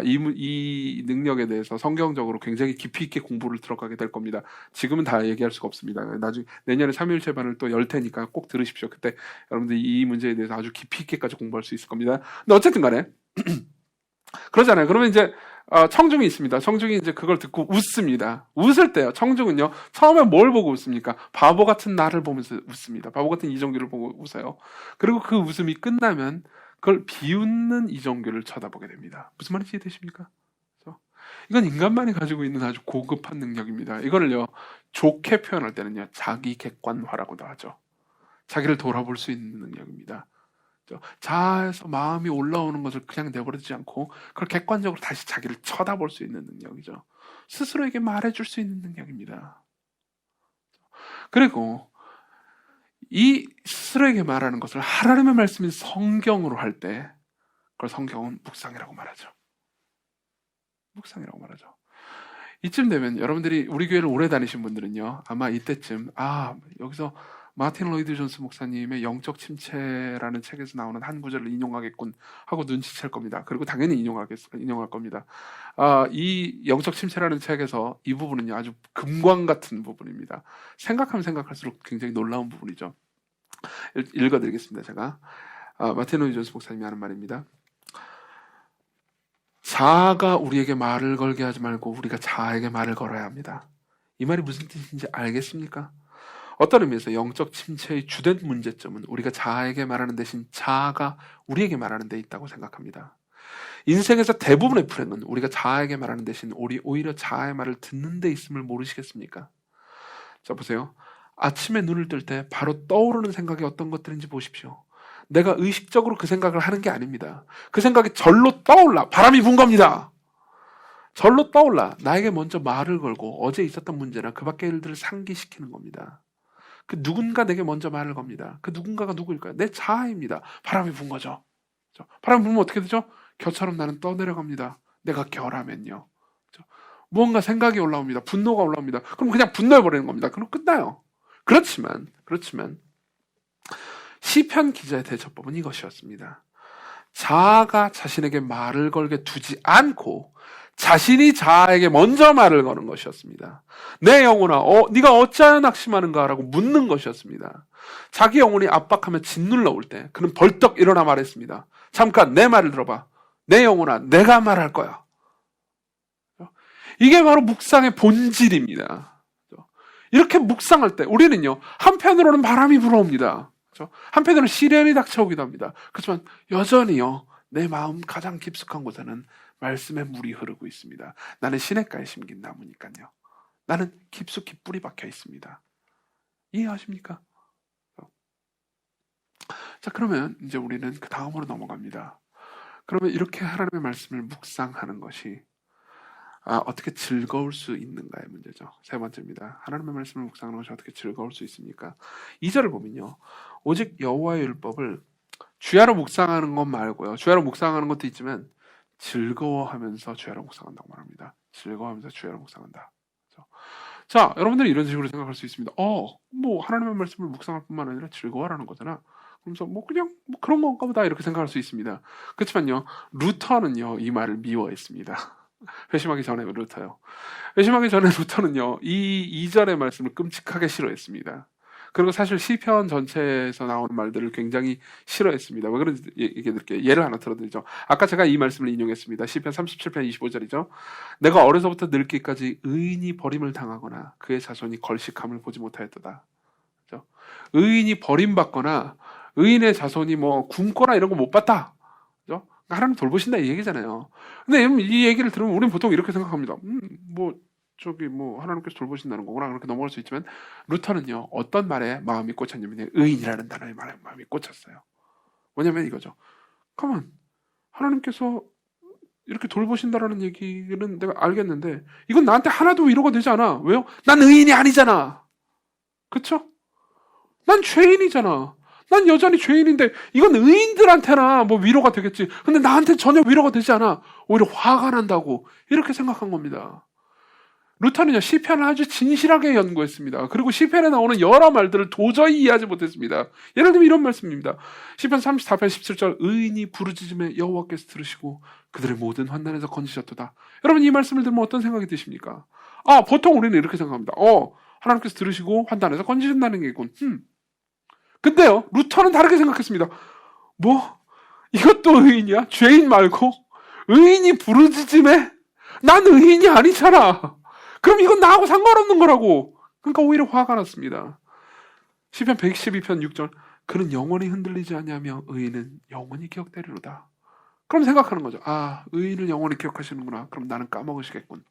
이 능력에 대해서 성경적으로 굉장히 깊이 있게 공부를 들어가게 될 겁니다. 지금은 다 얘기할 수가 없습니다. 나중에 내년에 삼위일체반을 또 열 테니까 꼭 들으십시오. 그때 여러분들 이 문제에 대해서 아주 깊이 있게까지 공부할 수 있을 겁니다. 근데 어쨌든 간에 그러잖아요. 그러면 이제 청중이 있습니다. 청중이 이제 그걸 듣고 웃습니다. 웃을 때요. 청중은요. 처음에 뭘 보고 웃습니까? 바보 같은 나를 보면서 웃습니다. 바보 같은 이종규를 보고 웃어요. 그리고 그 웃음이 끝나면 그걸 비웃는 이종규를 쳐다보게 됩니다. 무슨 말인지 이해되십니까? 이건 인간만이 가지고 있는 아주 고급한 능력입니다. 이거를요. 좋게 표현할 때는요. 자기 객관화라고도 하죠. 자기를 돌아볼 수 있는 능력입니다. 자아에서 마음이 올라오는 것을 그냥 내버리지 않고 그걸 객관적으로 다시 자기를 쳐다볼 수 있는 능력이죠. 스스로에게 말해줄 수 있는 능력입니다. 그리고 이 스스로에게 말하는 것을 하나님의 말씀인 성경으로 할 때 그걸 성경은 묵상이라고 말하죠. 묵상이라고 말하죠. 이쯤 되면 여러분들이 우리 교회를 오래 다니신 분들은요. 아마 이때쯤 여기서 마틴 로이드 존스 목사님의 영적 침체라는 책에서 나오는 한 구절을 인용하겠군 하고 눈치챌 겁니다. 그리고 당연히 인용할 겁니다. 이 영적 침체라는 책에서 이 부분은요 아주 금광 같은 부분입니다. 생각하면 생각할수록 굉장히 놀라운 부분이죠. 읽어드리겠습니다. 제가 마틴 로이드 존스 목사님이 하는 말입니다. 자아가 우리에게 말을 걸게 하지 말고 우리가 자아에게 말을 걸어야 합니다. 이 말이 무슨 뜻인지 알겠습니까? 어떤 의미에서 영적 침체의 주된 문제점은 우리가 자아에게 말하는 대신 자아가 우리에게 말하는 데 있다고 생각합니다. 인생에서 대부분의 불행은 우리가 자아에게 말하는 대신 오히려 자아의 말을 듣는 데 있음을 모르시겠습니까? 자, 보세요. 아침에 눈을 뜰 때 바로 떠오르는 생각이 어떤 것들인지 보십시오. 내가 의식적으로 그 생각을 하는 게 아닙니다. 그 생각이 절로 떠올라 바람이 분 겁니다. 절로 떠올라 나에게 먼저 말을 걸고 어제 있었던 문제나 그 밖의 일들을 상기시키는 겁니다. 그 누군가 내게 먼저 말을 겁니다. 그 누군가가 누구일까요? 내 자아입니다. 바람이 분 거죠. 바람이 불면 어떻게 되죠? 겨처럼 나는 떠내려갑니다. 내가 겨라면요. 무언가 생각이 올라옵니다. 분노가 올라옵니다. 그럼 그냥 분노해버리는 겁니다. 그럼 끝나요. 그렇지만 시편 기자의 대처법은 이것이었습니다. 자아가 자신에게 말을 걸게 두지 않고 자신이 자아에게 먼저 말을 거는 것이었습니다. 내 영혼아, 네가 어찌하여 낙심하는가? 라고 묻는 것이었습니다. 자기 영혼이 압박하며 짓눌러 올 때 그는 벌떡 일어나 말했습니다. 잠깐 내 말을 들어봐. 내 영혼아, 내가 말할 거야. 이게 바로 묵상의 본질입니다. 이렇게 묵상할 때 우리는요, 한편으로는 바람이 불어옵니다. 한편으로는 시련이 닥쳐오기도 합니다. 그렇지만 여전히요, 내 마음 가장 깊숙한 곳에는 말씀의 물이 흐르고 있습니다. 나는 시냇가에 심긴 나무니까요. 나는 깊숙이 뿌리 박혀 있습니다. 이해하십니까? 자, 그러면 이제 우리는 그 다음으로 넘어갑니다. 그러면 이렇게 하나님의 말씀을 묵상하는 것이 어떻게 즐거울 수 있는가의 문제죠. 세 번째입니다. 하나님의 말씀을 묵상하는 것이 어떻게 즐거울 수 있습니까? 2절을 보면요. 오직 여호와의 율법을 주야로 묵상하는 것 말고요. 주야로 묵상하는 것도 있지만 즐거워하면서 주야로 묵상한다고 말합니다. 즐거워하면서 주야로 묵상한다. 자, 여러분들이 이런 식으로 생각할 수 있습니다. 뭐 하나님의 말씀을 묵상할 뿐만 아니라 즐거워하라는 거잖아. 그러면서 그냥 그런 건가 보다 이렇게 생각할 수 있습니다. 그렇지만요, 루터는요 이 말을 미워했습니다. 회심하기 전에 루터는요 이 2절의 말씀을 끔찍하게 싫어했습니다. 그리고 사실 시편 전체에서 나오는 말들을 굉장히 싫어했습니다. 왜 그런지 얘기해드릴게요. 예를 하나 들어드리죠. 아까 제가 이 말씀을 인용했습니다. 시편 37편 25절이죠. 내가 어려서부터 늙기까지 의인이 버림을 당하거나 그의 자손이 걸식함을 보지 못하였도다. 그렇죠? 의인이 버림받거나 의인의 자손이 굶거나 이런 거 못 봤다. 그렇죠? 하나님 돌보신다 이 얘기잖아요. 근데 이 얘기를 들으면 우리는 보통 이렇게 생각합니다. 하나님께서 돌보신다는 거구나 그렇게 넘어갈 수 있지만 루터는요 어떤 말에 마음이 꽂혔냐면 의인이라는 단어에 마음이 꽂혔어요. 뭐냐면 이거죠. 가만 하나님께서 이렇게 돌보신다라는 얘기는 내가 알겠는데 이건 나한테 하나도 위로가 되지 않아. 왜요? 난 의인이 아니잖아. 그쵸? 난 죄인이잖아. 난 여전히 죄인인데 이건 의인들한테나 위로가 되겠지. 근데 나한테 전혀 위로가 되지 않아. 오히려 화가 난다고 이렇게 생각한 겁니다. 루터는요, 시편을 아주 진실하게 연구했습니다. 그리고 시편에 나오는 여러 말들을 도저히 이해하지 못했습니다. 예를 들면 이런 말씀입니다. 시편 34편 17절, 의인이 부르짖음에 여호와께서 들으시고 그들의 모든 환난에서 건지셨도다. 여러분, 이 말씀을 들으면 어떤 생각이 드십니까? 보통 우리는 이렇게 생각합니다. 하나님께서 들으시고 환난에서 건지신다는 얘기군. 근데요, 루터는 다르게 생각했습니다. 뭐? 이것도 의인이야? 죄인 말고? 의인이 부르짖음에? 난 의인이 아니잖아. 그럼 이건 나하고 상관없는 거라고. 그러니까 오히려 화가 났습니다. 시편 112편 6절, 그는 영원히 흔들리지 않냐며 의인은 영원히 기억되리로다. 그럼 생각하는 거죠. 의인을 영원히 기억하시는구나. 그럼 나는 까먹으시겠군.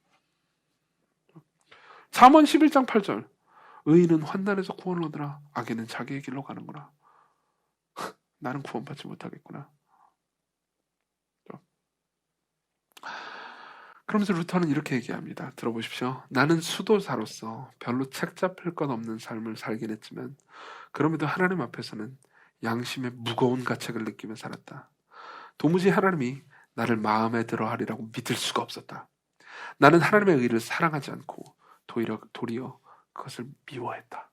잠언 11장 8절, 의인은 환난에서 구원을 얻으나 악인은 자기의 길로 가는구나. 나는 구원받지 못하겠구나. 그러면서 루터는 이렇게 얘기합니다. 들어보십시오. 나는 수도사로서 별로 책 잡힐 것 없는 삶을 살긴 했지만 그럼에도 하나님 앞에서는 양심의 무거운 가책을 느끼며 살았다. 도무지 하나님이 나를 마음에 들어 하리라고 믿을 수가 없었다. 나는 하나님의 의를 사랑하지 않고 도리어 그것을 미워했다.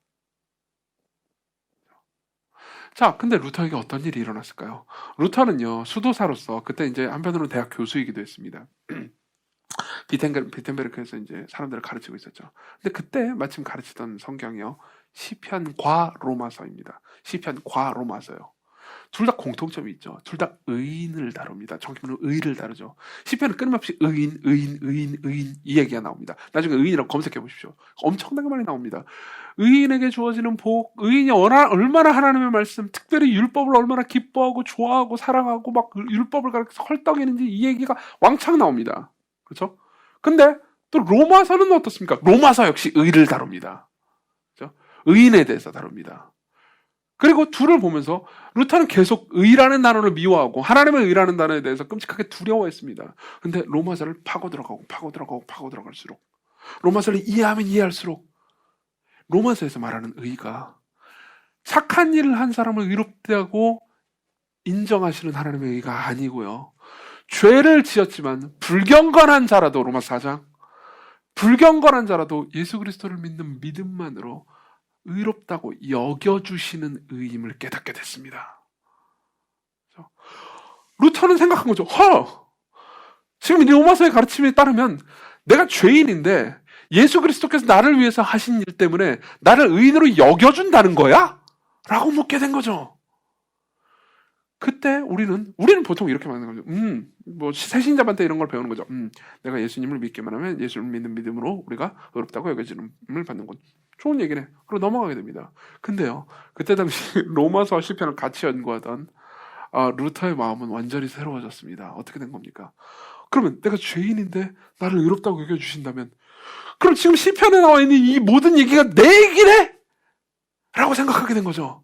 자, 근데 루터에게 어떤 일이 일어났을까요? 루터는요, 수도사로서 그때 이제 한편으로는 대학 교수이기도 했습니다. 비텐베르크에서 이제 사람들을 가르치고 있었죠. 근데 그때 마침 가르치던 성경이요, 시편과 로마서입니다. 시편과 로마서요. 둘 다 공통점이 있죠. 둘 다 의인을 다룹니다. 정확히는 의를 다루죠. 시편은 끊임없이 의인 이 얘기가 나옵니다. 나중에 의인이라고 검색해 보십시오. 엄청나게 많이 나옵니다. 의인에게 주어지는 복, 의인이 얼마나 하나님의 말씀, 특별히 율법을 얼마나 기뻐하고 좋아하고 사랑하고 막 율법을 가르쳐서 헐떡이는지 이 얘기가 왕창 나옵니다. 그렇죠? 근데 또 로마서는 어떻습니까? 로마서 역시 의를 다룹니다. 그렇죠? 의인에 대해서 다룹니다. 그리고 둘을 보면서 루터는 계속 의라는 단어를 미워하고 하나님의 의라는 단어에 대해서 끔찍하게 두려워했습니다. 근데 로마서를 파고 들어갈수록 로마서를 이해하면 이해할수록 로마서에서 말하는 의가 착한 일을 한 사람을 의롭다고 인정하시는 하나님의 의가 아니고요. 죄를 지었지만 불경건한 자라도 로마서 4장 불경건한 자라도 예수 그리스도를 믿는 믿음만으로 의롭다고 여겨주시는 의임을 깨닫게 됐습니다. 루터는 생각한 거죠. 지금 이 로마서의 가르침에 따르면 내가 죄인인데 예수 그리스도께서 나를 위해서 하신 일 때문에 나를 의인으로 여겨준다는 거야? 라고 묻게 된 거죠. 그때 우리는 보통 이렇게 말하는 거죠. 뭐 새신자한테 이런 걸 배우는 거죠. 내가 예수님을 믿기만 하면 예수를 믿는 믿음으로 우리가 의롭다고 여겨짐을 받는 건 좋은 얘기네. 그리고 넘어가게 됩니다. 근데요, 그때 당시 로마서와 시편을 같이 연구하던 루터의 마음은 완전히 새로워졌습니다. 어떻게 된 겁니까? 그러면 내가 죄인인데 나를 의롭다고 여겨주신다면 그럼 지금 시편에 나와 있는 이 모든 얘기가 내 얘기네? 라고 생각하게 된 거죠.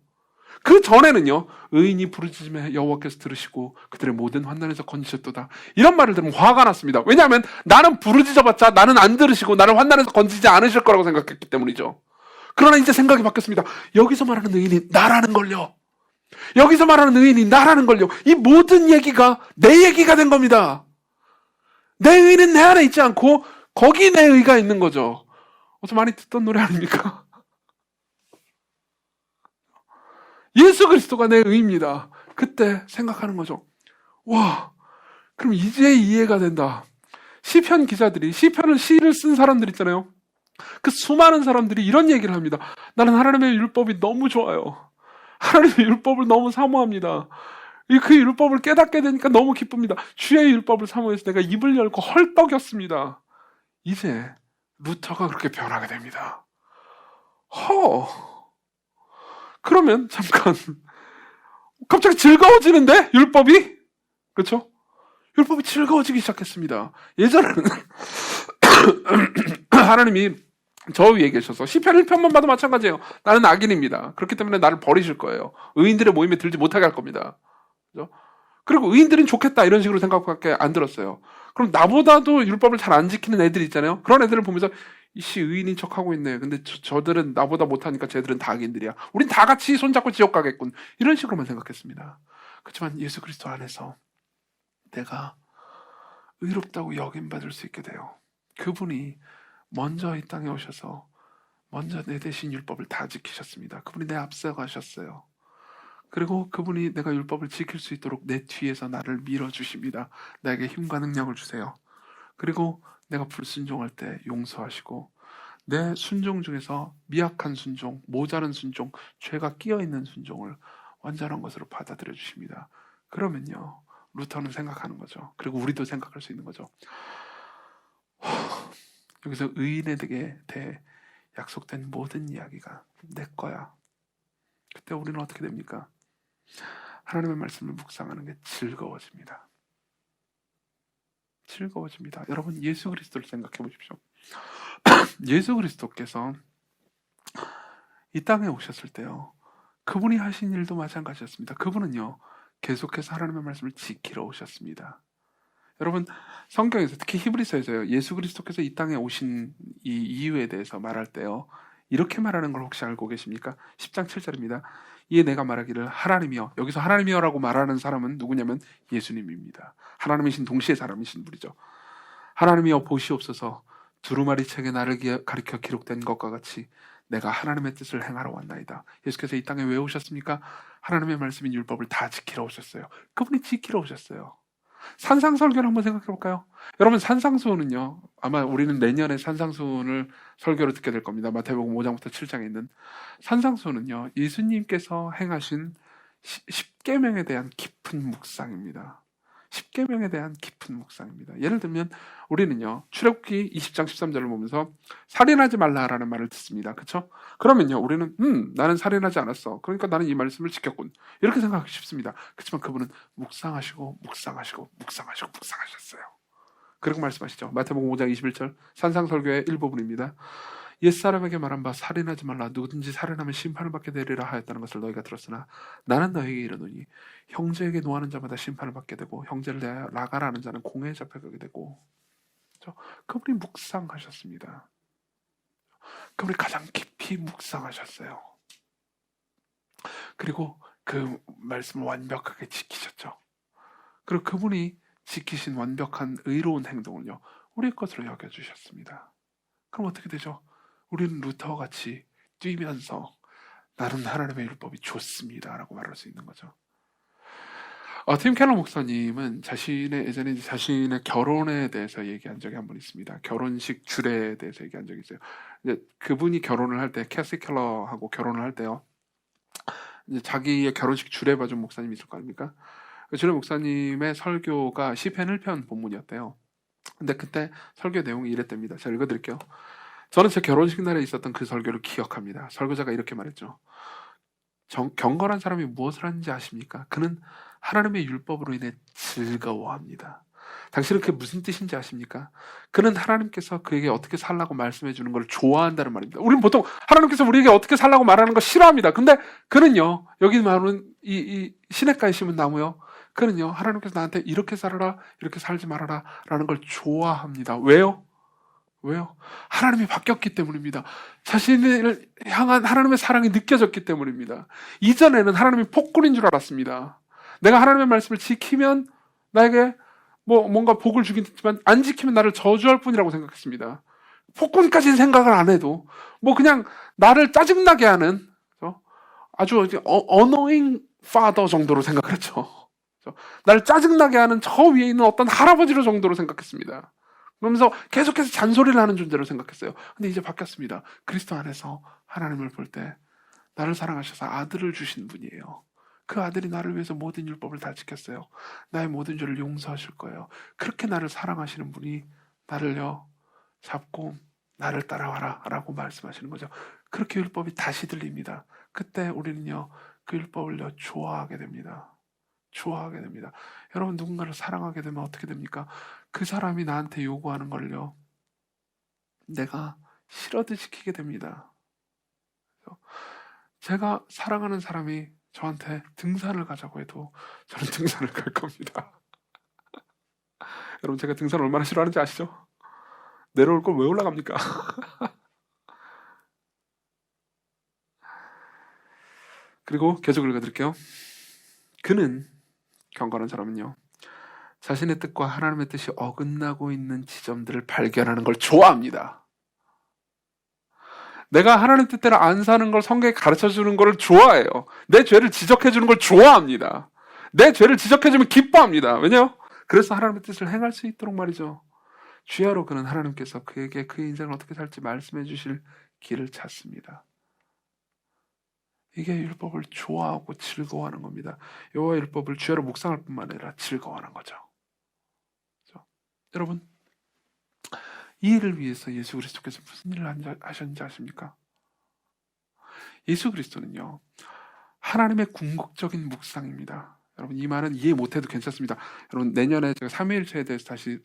그 전에는요, 의인이 부르짖음에 여호와께서 들으시고 그들의 모든 환난에서 건지셨도다. 이런 말을 들으면 화가 났습니다. 왜냐하면 나는 부르짖어봤자 나는 안 들으시고 나를 환난에서 건지지 않으실 거라고 생각했기 때문이죠. 그러나 이제 생각이 바뀌었습니다. 여기서 말하는 의인이 나라는 걸요. 여기서 말하는 의인이 나라는 걸요. 이 모든 얘기가 내 얘기가 된 겁니다. 내 의는 내 안에 있지 않고 거기 내 의가 있는 거죠. 어서 많이 듣던 노래 아닙니까? 예수 그리스도가 내 의입니다. 그때 생각하는 거죠. 와, 그럼 이제 이해가 된다. 시편 기자들이, 시를 쓴 사람들 있잖아요. 그 수많은 사람들이 이런 얘기를 합니다. 나는 하나님의 율법이 너무 좋아요. 하나님의 율법을 너무 사모합니다. 그 율법을 깨닫게 되니까 너무 기쁩니다. 주의 율법을 사모해서 내가 입을 열고 헐떡였습니다. 이제 루터가 그렇게 변하게 됩니다. 그러면 잠깐 갑자기 즐거워지는데 율법이? 그렇죠? 율법이 즐거워지기 시작했습니다. 예전에는 하나님이 저 위에 계셔서 시편 1편만 봐도 마찬가지예요. 나는 악인입니다. 그렇기 때문에 나를 버리실 거예요. 의인들의 모임에 들지 못하게 할 겁니다. 그렇죠? 그리고 의인들은 좋겠다 이런 식으로 생각밖에 안 들었어요. 그럼 나보다도 율법을 잘 안 지키는 애들 있잖아요. 그런 애들을 보면서 이씨 의인인 척하고 있네. 근데 저들은 나보다 못하니까 쟤들은 다 악인들이야. 우린 다 같이 손잡고 지옥 가겠군. 이런 식으로만 생각했습니다. 그렇지만 예수 그리스도 안에서 내가 의롭다고 여김받을 수 있게 돼요. 그분이 먼저 이 땅에 오셔서 먼저 내 대신 율법을 다 지키셨습니다. 그분이 내 앞서 가셨어요. 그리고 그분이 내가 율법을 지킬 수 있도록 내 뒤에서 나를 밀어주십니다. 나에게 힘과 능력을 주세요. 그리고 내가 불순종할 때 용서하시고 내 순종 중에서 미약한 순종, 모자른 순종, 죄가 끼어있는 순종을 완전한 것으로 받아들여 주십니다. 그러면요, 루터는 생각하는 거죠. 그리고 우리도 생각할 수 있는 거죠. 여기서 의인에게 대해 약속된 모든 이야기가 내 거야. 그때 우리는 어떻게 됩니까? 하나님의 말씀을 묵상하는 게 즐거워집니다. 즐거워집니다. 여러분, 예수 그리스도를 생각해 보십시오. 예수 그리스도께서 이 땅에 오셨을 때요, 그분이 하신 일도 마찬가지였습니다. 그분은요, 계속해서 하나님의 말씀을 지키러 오셨습니다. 여러분, 성경에서 특히 히브리서에서요, 예수 그리스도께서 이 땅에 오신 이 이유에 대해서 말할 때요, 이렇게 말하는 걸 혹시 알고 계십니까? 10장 7절입니다. 이에 내가 말하기를 하나님이여, 여기서 하나님이여라고 말하는 사람은 누구냐면 예수님입니다. 하나님이신 동시에 사람이신 분이죠. 하나님이여 보시옵소서, 두루마리 책에 나를 가리켜 기록된 것과 같이 내가 하나님의 뜻을 행하러 왔나이다. 예수께서 이 땅에 왜 오셨습니까? 하나님의 말씀인 율법을 다 지키러 오셨어요. 그분이 지키러 오셨어요. 산상설교를 한번 생각해 볼까요? 여러분, 산상수훈은요, 아마 우리는 내년에 산상수훈을 설교로 듣게 될 겁니다. 마태복음 5장부터 7장에 있는 산상수훈은요, 예수님께서 행하신 10계명에 대한 깊은 묵상입니다. 10계명에 대한 깊은 묵상입니다. 예를 들면 우리는요, 출애굽기 20장 13절을 보면서 살인하지 말라라는 말을 듣습니다. 그렇죠? 그러면요, 우리는 나는 살인하지 않았어. 그러니까 나는 이 말씀을 지켰군. 이렇게 생각하기 쉽습니다. 그렇지만 그분은 묵상하시고 묵상하셨어요. 그리고 말씀하시죠. 마태복음 5장 21절 산상설교의 일부분입니다. 옛사람에게 말한 바 살인하지 말라, 누구든지 살인하면 심판을 받게 되리라 하였다는 것을 너희가 들었으나 나는 너희에게 이르노니 형제에게 노하는 자마다 심판을 받게 되고 형제를 대하여 나가라 하는 자는 공회에 잡혀가게 되고. 그분이 묵상하셨습니다. 그분이 가장 깊이 묵상하셨어요. 그리고 그 말씀을 완벽하게 지키셨죠. 그리고 그분이 지키신 완벽한 의로운 행동을요, 우리의 것으로 여겨주셨습니다. 그럼 어떻게 되죠? 우리는 루터와 같이 뛰면서 나는 하나님의 율법이 좋습니다 라고 말할 수 있는 거죠. 팀 켈러 목사님은 예전에 자신의 결혼에 대해서 얘기한 적이 한 번 있습니다. 결혼식 주례에 대해서 얘기한 적이 있어요. 이제 그분이 결혼을 할 때, 캐시 켈러하고 결혼을 할 때요, 이제 자기의 결혼식 주례 봐준 목사님이 있을 거 아닙니까? 주례 목사님의 설교가 시편 1편 본문이었대요. 근데 그때 설교 내용이 이랬답니다. 제가 읽어드릴게요. 저는 제 결혼식 날에 있었던 그 설교를 기억합니다. 설교자가 이렇게 말했죠. 경건한 사람이 무엇을 하는지 아십니까? 그는 하나님의 율법으로 인해 즐거워합니다. 당신은 그게 무슨 뜻인지 아십니까? 그는 하나님께서 그에게 어떻게 살라고 말씀해 주는 걸 좋아한다는 말입니다. 우리는 보통 하나님께서 우리에게 어떻게 살라고 말하는 거 싫어합니다. 근데 그는요, 여기 말하는 이 시냇가에 심은 나무요, 그는요, 하나님께서 나한테 이렇게 살아라, 이렇게 살지 말아라 라는 걸 좋아합니다. 왜요? 하나님이 바뀌었기 때문입니다. 자신을 향한 하나님의 사랑이 느껴졌기 때문입니다. 이전에는 하나님이 폭군인 줄 알았습니다. 내가 하나님의 말씀을 지키면 나에게 뭔가 복을 주긴 했지만 안 지키면 나를 저주할 뿐이라고 생각했습니다. 폭군까지는 생각을 안 해도 그냥 나를 짜증나게 하는 아주 annoying father 정도로 생각을 했죠. 나를 짜증나게 하는 저 위에 있는 어떤 할아버지로 정도로 생각했습니다. 그러면서 계속해서 잔소리를 하는 존재로 생각했어요. 근데 이제 바뀌었습니다. 그리스도 안에서 하나님을 볼 때 나를 사랑하셔서 아들을 주신 분이에요. 그 아들이 나를 위해서 모든 율법을 다 지켰어요. 나의 모든 죄를 용서하실 거예요. 그렇게 나를 사랑하시는 분이 나를요 잡고 나를 따라와라 라고 말씀하시는 거죠. 그렇게 율법이 다시 들립니다. 그때 우리는요 그 율법을요 좋아하게 됩니다. 여러분, 누군가를 사랑하게 되면 어떻게 됩니까? 그 사람이 나한테 요구하는 걸요 내가 싫어도 지키게 됩니다. 제가 사랑하는 사람이 저한테 등산을 가자고 해도 저는 등산을 갈 겁니다. 여러분, 제가 등산을 얼마나 싫어하는지 아시죠? 내려올 걸 왜 올라갑니까? 그리고 계속 읽어드릴게요. 그는, 경건한 사람은요, 자신의 뜻과 하나님의 뜻이 어긋나고 있는 지점들을 발견하는 걸 좋아합니다. 내가 하나님 뜻대로 안 사는 걸 성경에 가르쳐 주는 걸 좋아해요. 내 죄를 지적해 주는 걸 좋아합니다. 내 죄를 지적해 주면 기뻐합니다. 왜냐요? 그래서 하나님의 뜻을 행할 수 있도록 말이죠. 주야로 그는 하나님께서 그에게 그의 인생을 어떻게 살지 말씀해 주실 길을 찾습니다. 이게 율법을 좋아하고 즐거워하는 겁니다. 여호와 율법을 주야로 묵상할 뿐만 아니라 즐거워하는 거죠. 그렇죠? 여러분, 이 일을 위해서 예수 그리스도께서 무슨 일을 하셨는지 아십니까? 예수 그리스도는요, 하나님의 궁극적인 묵상입니다. 여러분, 이 말은 이해 못해도 괜찮습니다. 여러분, 내년에 제가 삼위일체에 대해서 다시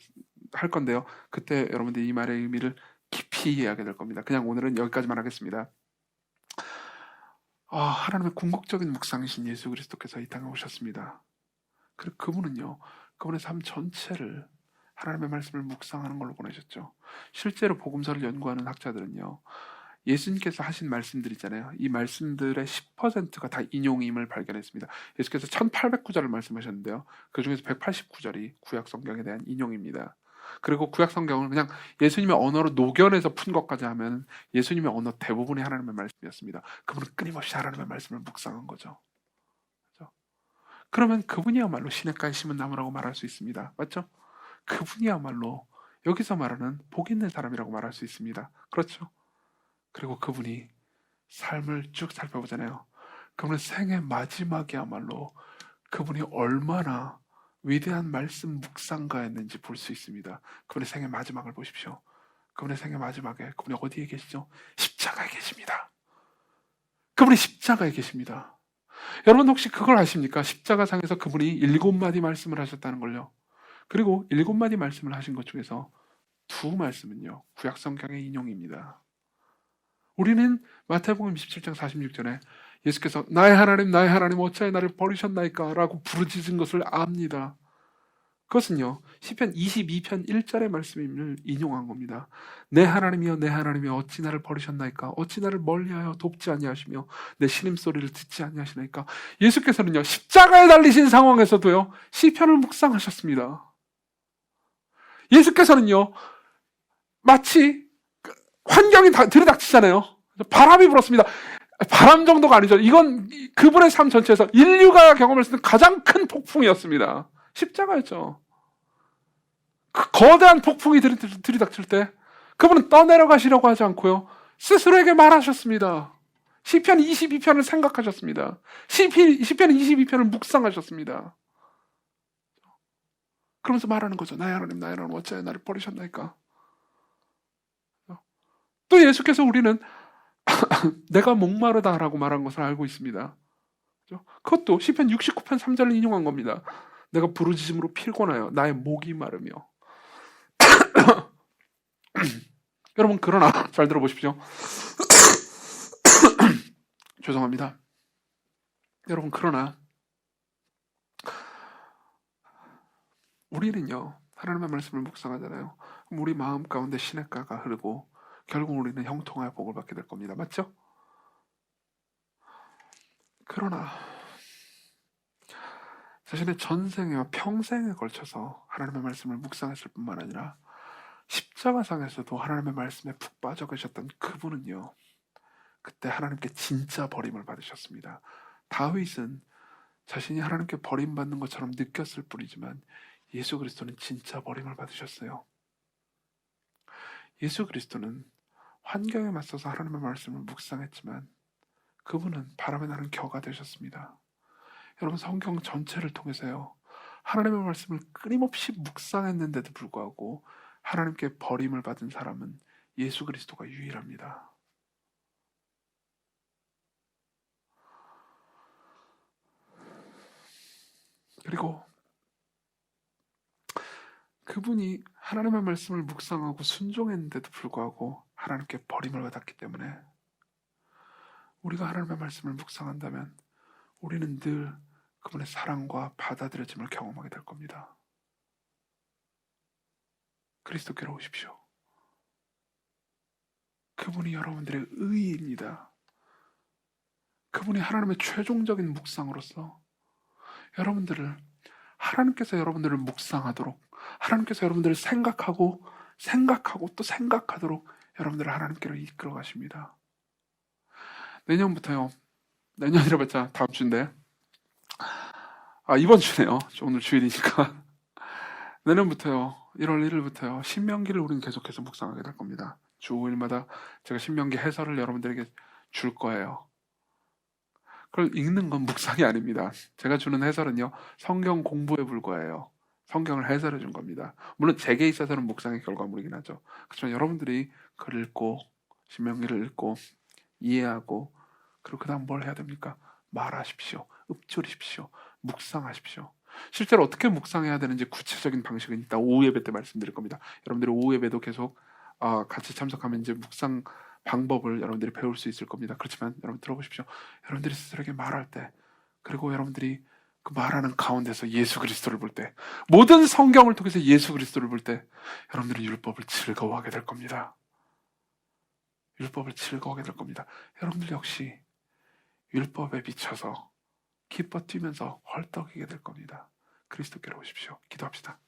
할 건데요. 그때 여러분들 이 말의 의미를 깊이 이해하게 될 겁니다. 그냥 오늘은 여기까지만 하겠습니다. 하나님의 궁극적인 묵상이신 예수 그리스도께서 이 땅에 오셨습니다. 그리고 그분은요, 그분의 삶 전체를 하나님의 말씀을 묵상하는 걸로 보내셨죠. 실제로 복음서를 연구하는 학자들은요, 예수님께서 하신 말씀들 있잖아요. 이 말씀들의 10%가 다 인용임을 발견했습니다. 예수께서 1800구절을 말씀하셨는데요. 그 중에서 189절이 구약 성경에 대한 인용입니다. 그리고 구약 성경을 그냥 예수님의 언어로 녹여내서 푼 것까지 하면 예수님의 언어 대부분이 하나님의 말씀이었습니다. 그분은 끊임없이 하나님의 말씀을 묵상한 거죠. 그렇죠? 그러면 그분이야말로 시냇가에 심은 나무라고 말할 수 있습니다. 맞죠? 그분이야말로 여기서 말하는 복 있는 사람이라고 말할 수 있습니다. 그렇죠? 그리고 그분이 삶을 쭉 살펴보잖아요. 그분의 생애 마지막이야말로 그분이 얼마나 위대한 말씀 묵상가였는지 볼 수 있습니다. 그분의 생애 마지막을 보십시오. 그분의 생애 마지막에 그분이 어디에 계시죠? 십자가에 계십니다. 그분이 십자가에 계십니다. 여러분 혹시 그걸 아십니까? 십자가상에서 그분이 7마디 말씀을 하셨다는 걸요. 그리고 7마디 말씀을 하신 것 중에서 2 말씀은요, 구약 성경의 인용입니다. 우리는 마태복음 27장 46절에 예수께서 나의 하나님 어찌하여 나를 버리셨나이까 라고 부르짖은 것을 압니다. 그것은요, 시편 22편 1절의 말씀을 인용한 겁니다. 내 하나님이여 어찌 나를 버리셨나이까? 어찌 나를 멀리하여 돕지 아니하시며 내 신음소리를 듣지 아니하시나이까? 예수께서는요, 십자가에 달리신 상황에서도요, 시편을 묵상하셨습니다. 예수께서는요, 마치 환경이 다 들이닥치잖아요. 바람이 불었습니다. 바람 정도가 아니죠. 이건 그분의 삶 전체에서 인류가 경험할 수 있는 가장 큰 폭풍이었습니다. 십자가였죠. 그 거대한 폭풍이 들이닥칠 때 그분은 떠내려가시려고 하지 않고요, 스스로에게 말하셨습니다. 시편 22편을 생각하셨습니다. 시편 22편을 묵상하셨습니다. 그러면서 말하는 거죠. 나의 하나님 어찌하여 나를 버리셨나이까? 또 예수께서 우리는 내가 목마르다라고 말한 것을 알고 있습니다. 그것도 시편 69편 3절을 인용한 겁니다. 내가 부르짖음으로 피곤하여 나의 목이 마르며. 여러분, 그러나 잘 들어보십시오. 죄송합니다. 여러분, 그러나 우리는요, 하나님의 말씀을 묵상하잖아요. 그럼 우리 마음 가운데 시냇가가 흐르고 결국 우리는 형통하여 복을 받게 될 겁니다. 맞죠? 그러나 자신의 전생애와 평생에 걸쳐서 하나님의 말씀을 묵상했을 뿐만 아니라 십자가상에서도 하나님의 말씀에 푹 빠져 계셨던 그분은요, 그때 하나님께 진짜 버림을 받으셨습니다. 다윗은 자신이 하나님께 버림받는 것처럼 느꼈을 뿐이지만 예수 그리스도는 진짜 버림을 받으셨어요. 예수 그리스도는 환경에 맞서서 하나님의 말씀을 묵상했지만 그분은 바람에 나는 겨가 되셨습니다. 여러분, 성경 전체를 통해서요, 하나님의 말씀을 끊임없이 묵상했는데도 불구하고 하나님께 버림을 받은 사람은 예수 그리스도가 유일합니다. 그리고 그분이 하나님의 말씀을 묵상하고 순종했는데도 불구하고 하나님께 버림을 받았기 때문에 우리가 하나님의 말씀을 묵상한다면 우리는 늘 그분의 사랑과 받아들여짐을 경험하게 될 겁니다. 그리스도께로 오십시오. 그분이 여러분들의 의의입니다. 그분이 하나님의 최종적인 묵상으로서 여러분들을, 하나님께서 여러분들을 묵상하도록, 하나님께서 여러분들을 생각하고 또 생각하도록 여러분들을 하나님께로 이끌어 가십니다. 내년부터요. 내년이라봤자 다음 주인데. 이번 주네요. 오늘 주일이니까. 내년부터요. 1월 1일부터요. 신명기를 우리는 계속해서 묵상하게 될 겁니다. 주 5일마다 제가 신명기 해설을 여러분들에게 줄 거예요. 그걸 읽는 건 묵상이 아닙니다. 제가 주는 해설은요. 성경 공부에 불과해요. 성경을 해설해 준 겁니다. 물론 제게 있어서는 묵상의 결과물이긴 하죠. 그렇지만 여러분들이 글을 읽고 신명기를 읽고 이해하고 그리고 그 다음 뭘 해야 됩니까? 말하십시오. 읊조리십시오. 묵상하십시오. 실제로 어떻게 묵상해야 되는지 구체적인 방식은 이따 오후 예배 때 말씀드릴 겁니다. 여러분들이 오후 예배도 계속 같이 참석하면 이제 묵상 방법을 여러분들이 배울 수 있을 겁니다. 그렇지만 여러분 들어보십시오. 여러분들이 스스로에게 말할 때 그리고 여러분들이 그 말하는 가운데서 예수 그리스도를 볼 때 모든 성경을 통해서 예수 그리스도를 볼 때 여러분들은 율법을 즐거워하게 될 겁니다. 율법을 즐거워하게 될 겁니다. 여러분들 역시 율법에 비춰서 기뻐 뛰면서 헐떡이게 될 겁니다. 그리스도께로 오십시오. 기도합시다.